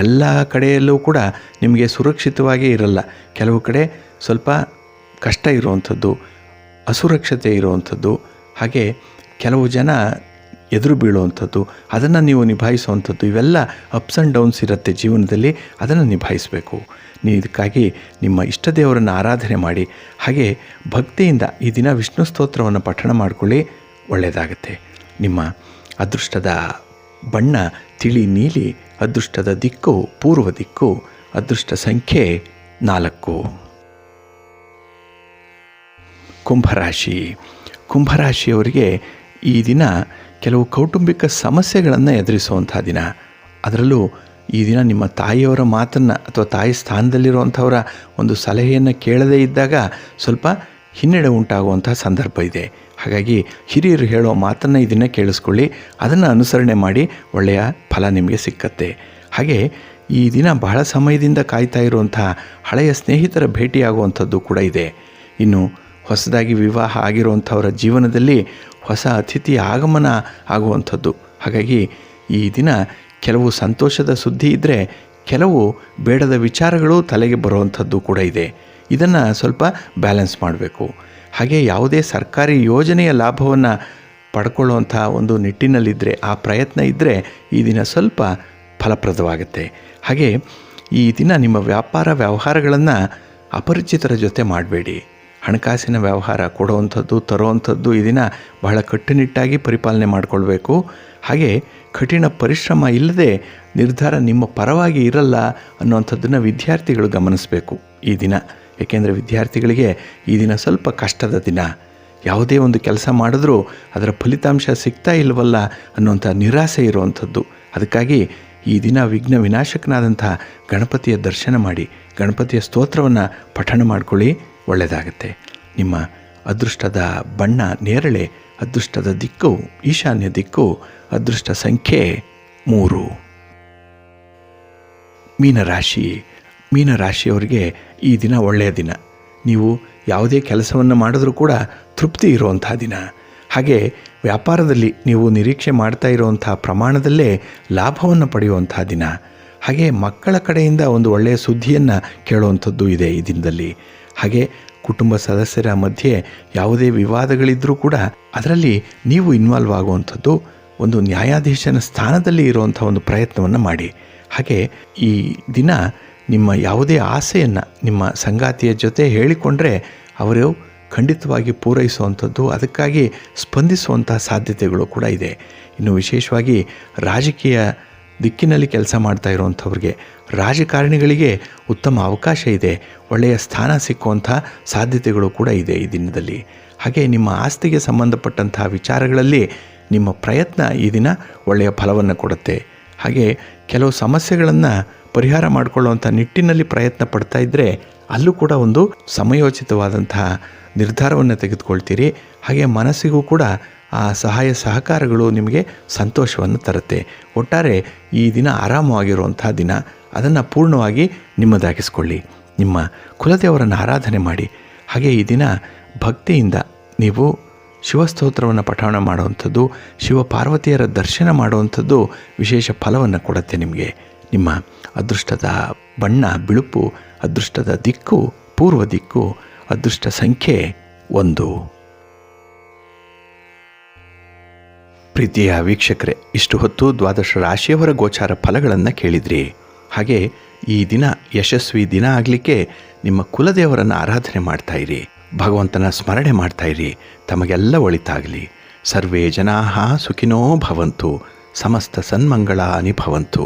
ಎಲ್ಲ ಕಡೆಯಲ್ಲೂ ಕೂಡ ನಿಮಗೆ ಸುರಕ್ಷಿತವಾಗಿ ಇರಲ್ಲ. ಕೆಲವು ಕಡೆ ಸ್ವಲ್ಪ ಕಷ್ಟ ಇರುವಂಥದ್ದು, ಅಸುರಕ್ಷತೆ ಇರುವಂಥದ್ದು, ಹಾಗೆ ಕೆಲವು ಜನ ಎದುರು ಬೀಳುವಂಥದ್ದು, ಅದನ್ನು ನೀವು ನಿಭಾಯಿಸುವಂಥದ್ದು, ಇವೆಲ್ಲ ಅಪ್ಸ್ ಆ್ಯಂಡ್ ಡೌನ್ಸ್ ಇರುತ್ತೆ ಜೀವನದಲ್ಲಿ. ಅದನ್ನು ನಿಭಾಯಿಸಬೇಕು. ನೀವು ಇದಕ್ಕಾಗಿ ನಿಮ್ಮ ಇಷ್ಟ ದೇವರನ್ನು ಆರಾಧನೆ ಮಾಡಿ. ಹಾಗೆ ಭಕ್ತಿಯಿಂದ ಈ ದಿನ ವಿಷ್ಣು ಸ್ತೋತ್ರವನ್ನು ಪಠಣ ಮಾಡಿಕೊಳ್ಳಿ, ಒಳ್ಳೆಯದಾಗುತ್ತೆ. ನಿಮ್ಮ ಅದೃಷ್ಟದ ಬಣ್ಣ ತಿಳಿ ನೀಲಿ, ಅದೃಷ್ಟದ ದಿಕ್ಕು ಪೂರ್ವ ದಿಕ್ಕು, ಅದೃಷ್ಟ ಸಂಖ್ಯೆ 4. ಕುಂಭರಾಶಿ. ಕುಂಭರಾಶಿಯವರಿಗೆ ಈ ದಿನ ಕೆಲವು ಕೌಟುಂಬಿಕ ಸಮಸ್ಯೆಗಳನ್ನು ಎದುರಿಸುವಂಥ ದಿನ. ಅದರಲ್ಲೂ ಈ ದಿನ ನಿಮ್ಮ ತಾಯಿಯವರ ಮಾತನ್ನು ಅಥವಾ ತಾಯಿ ಸ್ಥಾನದಲ್ಲಿರುವಂಥವರ ಒಂದು ಸಲಹೆಯನ್ನು ಕೇಳದೇ ಇದ್ದಾಗ ಸ್ವಲ್ಪ ಹಿನ್ನಡೆ ಉಂಟಾಗುವಂಥ ಸಂದರ್ಭ ಇದೆ. ಹಾಗಾಗಿ ಹಿರಿಯರು ಹೇಳೋ ಮಾತನ್ನು ಇದನ್ನು ಕೇಳಿಸ್ಕೊಳ್ಳಿ, ಅದನ್ನು ಅನುಸರಣೆ ಮಾಡಿ. ಒಳ್ಳೆಯ ಫಲ ನಿಮಗೆ ಸಿಕ್ಕತ್ತೆ. ಹಾಗೆ ಈ ದಿನ ಬಹಳ ಸಮಯದಿಂದ ಕಾಯ್ತಾ ಇರುವಂಥ ಹಳೆಯ ಸ್ನೇಹಿತರ ಭೇಟಿಯಾಗುವಂಥದ್ದು ಕೂಡ ಇದೆ. ಇನ್ನು ಹೊಸದಾಗಿ ವಿವಾಹ ಆಗಿರುವಂಥವರ ಜೀವನದಲ್ಲಿ ಹೊಸ ಅತಿಥಿ ಆಗಮನ ಆಗುವಂಥದ್ದು. ಹಾಗಾಗಿ ಈ ದಿನ ಕೆಲವು ಸಂತೋಷದ ಸುದ್ದಿ ಇದ್ದರೆ, ಕೆಲವು ಬೇಡದ ವಿಚಾರಗಳು ತಲೆಗೆ ಬರುವಂಥದ್ದು ಕೂಡ ಇದೆ. ಇದನ್ನು ಸ್ವಲ್ಪ ಬ್ಯಾಲೆನ್ಸ್ ಮಾಡಬೇಕು. ಹಾಗೆ ಯಾವುದೇ ಸರ್ಕಾರಿ ಯೋಜನೆಯ ಲಾಭವನ್ನು ಪಡ್ಕೊಳ್ಳುವಂಥ ಒಂದು ನಿಟ್ಟಿನಲ್ಲಿದ್ದರೆ, ಆ ಪ್ರಯತ್ನ ಇದ್ದರೆ ಈ ದಿನ ಸ್ವಲ್ಪ ಫಲಪ್ರದವಾಗುತ್ತೆ. ಹಾಗೆ ಈ ದಿನ ನಿಮ್ಮ ವ್ಯಾಪಾರ ವ್ಯವಹಾರಗಳನ್ನು ಅಪರಿಚಿತರ ಜೊತೆ ಮಾಡಬೇಡಿ. ಹಣಕಾಸಿನ ವ್ಯವಹಾರ ಕೊಡುವಂಥದ್ದು ತರುವಂಥದ್ದು ಈ ದಿನ ಬಹಳ ಕಟ್ಟುನಿಟ್ಟಾಗಿ ಪರಿಪಾಲನೆ ಮಾಡಿಕೊಳ್ಬೇಕು. ಹಾಗೆ ಕಠಿಣ ಪರಿಶ್ರಮ ಇಲ್ಲದೆ ನಿರ್ಧಾರ ನಿಮ್ಮ ಪರವಾಗಿ ಇರಲ್ಲ ಅನ್ನುವಂಥದ್ದನ್ನು ವಿದ್ಯಾರ್ಥಿಗಳು ಗಮನಿಸಬೇಕು ಈ ದಿನ. ಏಕೆಂದರೆ ವಿದ್ಯಾರ್ಥಿಗಳಿಗೆ ಈ ದಿನ ಸ್ವಲ್ಪ ಕಷ್ಟದ ದಿನ. ಯಾವುದೇ ಒಂದು ಕೆಲಸ ಮಾಡಿದ್ರೂ ಅದರ ಫಲಿತಾಂಶ ಸಿಗ್ತಾ ಇಲ್ವಲ್ಲ ಅನ್ನುವಂಥ ನಿರಾಸೆ ಇರುವಂಥದ್ದು. ಅದಕ್ಕಾಗಿ ಈ ದಿನ ವಿಘ್ನ ವಿನಾಶಕನಾದಂಥ ಗಣಪತಿಯ ದರ್ಶನ ಮಾಡಿ ಗಣಪತಿಯ ಸ್ತೋತ್ರವನ್ನು ಪಠಣ ಮಾಡಿಕೊಳ್ಳಿ, ಒಳ್ಳೆಯದಾಗತ್ತೆ. ನಿಮ್ಮ ಅದೃಷ್ಟದ ಬಣ್ಣ ನೇರಳೆ, ಅದೃಷ್ಟದ ದಿಕ್ಕು ಈಶಾನ್ಯ ದಿಕ್ಕು, ಅದೃಷ್ಟ ಸಂಖ್ಯೆ 3. ಮೀನರಾಶಿಯವರಿಗೆ ಈ ದಿನ ಒಳ್ಳೆಯ ದಿನ. ನೀವು ಯಾವುದೇ ಕೆಲಸವನ್ನು ಮಾಡಿದ್ರೂ ಕೂಡ ತೃಪ್ತಿ ಇರುವಂಥ ದಿನ. ಹಾಗೆ ವ್ಯಾಪಾರದಲ್ಲಿ ನೀವು ನಿರೀಕ್ಷೆ ಮಾಡ್ತಾ ಇರುವಂಥ ಪ್ರಮಾಣದಲ್ಲೇ ಲಾಭವನ್ನು ಪಡೆಯುವಂಥ ದಿನ. ಹಾಗೆ ಮಕ್ಕಳ ಕಡೆಯಿಂದ ಒಂದು ಒಳ್ಳೆಯ ಸುದ್ದಿಯನ್ನು ಕೇಳುವಂಥದ್ದು ಇದೆ ಈ ದಿನದಲ್ಲಿ. ಹಾಗೆ ಕುಟುಂಬ ಸದಸ್ಯರ ಮಧ್ಯೆ ಯಾವುದೇ ವಿವಾದಗಳಿದ್ದರೂ ಕೂಡ ಅದರಲ್ಲಿ ನೀವು ಇನ್ವಾಲ್ವ್ ಆಗುವಂಥದ್ದು, ಒಂದು ನ್ಯಾಯಾಧೀಶನ ಸ್ಥಾನದಲ್ಲಿ ಇರುವಂಥ ಒಂದು ಪ್ರಯತ್ನವನ್ನು ಮಾಡಿ. ಹಾಗೆ ಈ ದಿನ ನಿಮ್ಮ ಯಾವುದೇ ಆಸೆಯನ್ನು ನಿಮ್ಮ ಸಂಗಾತಿಯ ಜೊತೆ ಹೇಳಿಕೊಂಡ್ರೆ ಅವರು ಖಂಡಿತವಾಗಿ ಪೂರೈಸುವಂಥದ್ದು, ಅದಕ್ಕಾಗಿ ಸ್ಪಂದಿಸುವಂಥ ಸಾಧ್ಯತೆಗಳು ಕೂಡ ಇದೆ. ಇನ್ನು ವಿಶೇಷವಾಗಿ ರಾಜಕೀಯ ದಿಕ್ಕಿನಲ್ಲಿ ಕೆಲಸ ಮಾಡ್ತಾ ಇರುವಂಥವ್ರಿಗೆ, ರಾಜಕಾರಣಿಗಳಿಗೆ ಉತ್ತಮ ಅವಕಾಶ ಇದೆ, ಒಳ್ಳೆಯ ಸ್ಥಾನ ಸಿಕ್ಕುವಂಥ ಸಾಧ್ಯತೆಗಳು ಕೂಡ ಇದೆ ಈ ದಿನದಲ್ಲಿ. ಹಾಗೆ ನಿಮ್ಮ ಆಸ್ತಿಗೆ ಸಂಬಂಧಪಟ್ಟಂಥ ವಿಚಾರಗಳಲ್ಲಿ ನಿಮ್ಮ ಪ್ರಯತ್ನ ಈ ದಿನ ಒಳ್ಳೆಯ ಫಲವನ್ನು ಕೊಡುತ್ತೆ. ಹಾಗೆ ಕೆಲವು ಸಮಸ್ಯೆಗಳನ್ನು ಪರಿಹಾರ ಮಾಡಿಕೊಳ್ಳುವಂಥ ನಿಟ್ಟಿನಲ್ಲಿ ಪ್ರಯತ್ನ ಪಡ್ತಾ ಇದ್ದರೆ ಅಲ್ಲೂ ಕೂಡ ಒಂದು ಸಮಯೋಚಿತವಾದಂತಹ ನಿರ್ಧಾರವನ್ನು ತೆಗೆದುಕೊಳ್ತೀರಿ. ಹಾಗೆ ಮನಸ್ಸಿಗೂ ಕೂಡ ಆ ಸಹಾಯ ಸಹಕಾರಗಳು ನಿಮಗೆ ಸಂತೋಷವನ್ನು ತರುತ್ತೆ. ಒಟ್ಟಾರೆ ಈ ದಿನ ಆರಾಮವಾಗಿರುವಂಥ ದಿನ, ಅದನ್ನು ಪೂರ್ಣವಾಗಿ ನಿಮ್ಮದಾಗಿಸ್ಕೊಳ್ಳಿ. ನಿಮ್ಮ ಕುಲದೇವರನ್ನು ಆರಾಧನೆ ಮಾಡಿ. ಹಾಗೆ ಈ ದಿನ ಭಕ್ತಿಯಿಂದ ನೀವು ಶಿವಸ್ತೋತ್ರವನ್ನು ಪಠಣ ಮಾಡುವಂಥದ್ದು, ಶಿವಪಾರ್ವತಿಯರ ದರ್ಶನ ಮಾಡುವಂಥದ್ದು ವಿಶೇಷ ಫಲವನ್ನು ಕೊಡುತ್ತೆ ನಿಮಗೆ. ನಿಮ್ಮ ಅದೃಷ್ಟದ ಬಣ್ಣ ಬಿಳುಪು, ಅದೃಷ್ಟದ ದಿಕ್ಕು ಪೂರ್ವ ದಿಕ್ಕು, ಅದೃಷ್ಟ ಸಂಖ್ಯೆ 1. ಪ್ರೀತಿಯ ವೀಕ್ಷಕರೇ, ಇಷ್ಟು ಹೊತ್ತು 12 ರಾಶಿಯವರ ಗೋಚಾರ ಫಲಗಳನ್ನು ಕೇಳಿದ್ರಿ. ಹಾಗೆ ಈ ದಿನ ಯಶಸ್ವಿ ದಿನ ಆಗಲಿಕ್ಕೆ ನಿಮ್ಮ ಕುಲದೇವರನ್ನು ಆರಾಧನೆ ಮಾಡ್ತಾಯಿರಿ, ಭಗವಂತನ ಸ್ಮರಣೆ ಮಾಡ್ತಾಯಿರಿ. ತಮಗೆಲ್ಲ ಒಳಿತಾಗಲಿ. ಸರ್ವೇ ಜನಾಃ ಸುಖಿನೋ ಭವಂತು, ಸಮಸ್ತ ಸನ್ಮಂಗಳಾನಿ ಭವಂತು.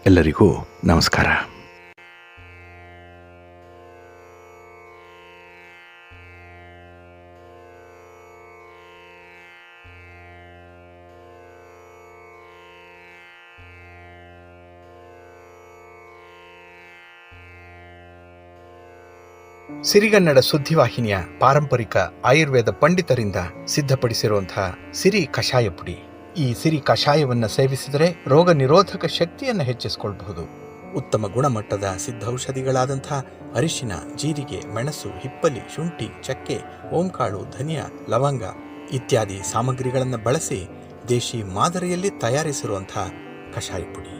ಎಲ್ಲರಿಗೂ ನಮಸ್ಕಾರ. ಸಿರಿಗನ್ನಡ ಸುದ್ದಿವಾಹಿನಿಯ ಪಾರಂಪರಿಕ ಆಯುರ್ವೇದ ಪಂಡಿತರಿಂದ ಸಿದ್ಧಪಡಿಸಿರುವಂತಹ ಸಿರಿ ಕಷಾಯ ಪುಡಿ. ಈ ಸಿರಿ ಕಷಾಯವನ್ನು ಸೇವಿಸಿದರೆ ರೋಗ ನಿರೋಧಕ ಶಕ್ತಿಯನ್ನು ಹೆಚ್ಚಿಸಿಕೊಳ್ಳಬಹುದು. ಉತ್ತಮ ಗುಣಮಟ್ಟದ ಸಿದ್ಧೌಷಧಿಗಳಾದಂಥ ಅರಿಶಿನ, ಜೀರಿಗೆ, ಮೆಣಸು, ಹಿಪ್ಪಲಿ, ಶುಂಠಿ, ಚಕ್ಕೆ, ಓಂಕಾಳು, ಧನಿಯಾ, ಲವಂಗ ಇತ್ಯಾದಿ ಸಾಮಗ್ರಿಗಳನ್ನು ಬಳಸಿ ದೇಶಿ ಮಾದರಿಯಲ್ಲಿ ತಯಾರಿಸಿರುವಂಥ ಕಷಾಯ ಪುಡಿ.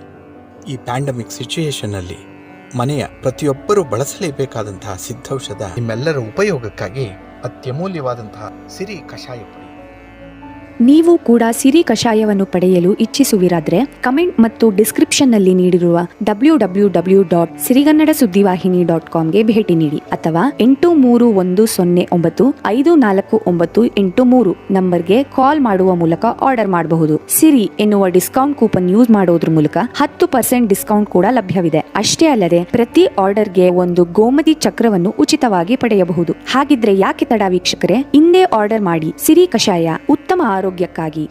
ಈ ಪ್ಯಾಂಡಮಿಕ್ ಸಿಚುಯೇಷನ್ನಲ್ಲಿ ಮನೆಯ ಪ್ರತಿಯೊಬ್ಬರೂ ಬಳಸಲೇಬೇಕಾದಂತಹ ಸಿದ್ಧೌಷಧ ನಿಮ್ಮೆಲ್ಲರ ಉಪಯೋಗಕ್ಕಾಗಿ ಅತ್ಯಮೂಲ್ಯವಾದಂತಹ ಸಿರಿ ಕಷಾಯ ಪುಡಿ. ನೀವು ಕೂಡ ಸಿರಿ ಕಷಾಯವನ್ನು ಪಡೆಯಲು ಇಚ್ಛಿಸುವಿರಾದ್ರೆ ಕಮೆಂಟ್ ಮತ್ತು ಡಿಸ್ಕ್ರಿಪ್ಷನ್ನಲ್ಲಿ ನೀಡಿರುವ www.sirigannadasuddivahini.comಗೆ ಭೇಟಿ ನೀಡಿ, ಅಥವಾ 8310954983 ನಂಬರ್ಗೆ ಕಾಲ್ ಮಾಡುವ ಮೂಲಕ ಆರ್ಡರ್ ಮಾಡಬಹುದು. ಸಿರಿ ಎನ್ನುವ ಡಿಸ್ಕೌಂಟ್ ಕೂಪನ್ ಯೂಸ್ ಮಾಡೋದ್ರ ಮೂಲಕ 10% ಡಿಸ್ಕೌಂಟ್ ಕೂಡ ಲಭ್ಯವಿದೆ. ಅಷ್ಟೇ ಅಲ್ಲದೆ ಪ್ರತಿ ಆರ್ಡರ್ಗೆ ಒಂದು ಗೋಮತಿ ಚಕ್ರವನ್ನು ಉಚಿತವಾಗಿ ಪಡೆಯಬಹುದು. ಹಾಗಿದ್ರೆ ಯಾಕೆ ತಡ ವೀಕ್ಷಕರೇ, ಇಂದೇ ಆರ್ಡರ್ ಮಾಡಿ. ಸಿರಿ ಕಷಾಯ ಉತ್ತಮ ಆರೋಗ್ಯಕ್ಕಾಗಿ.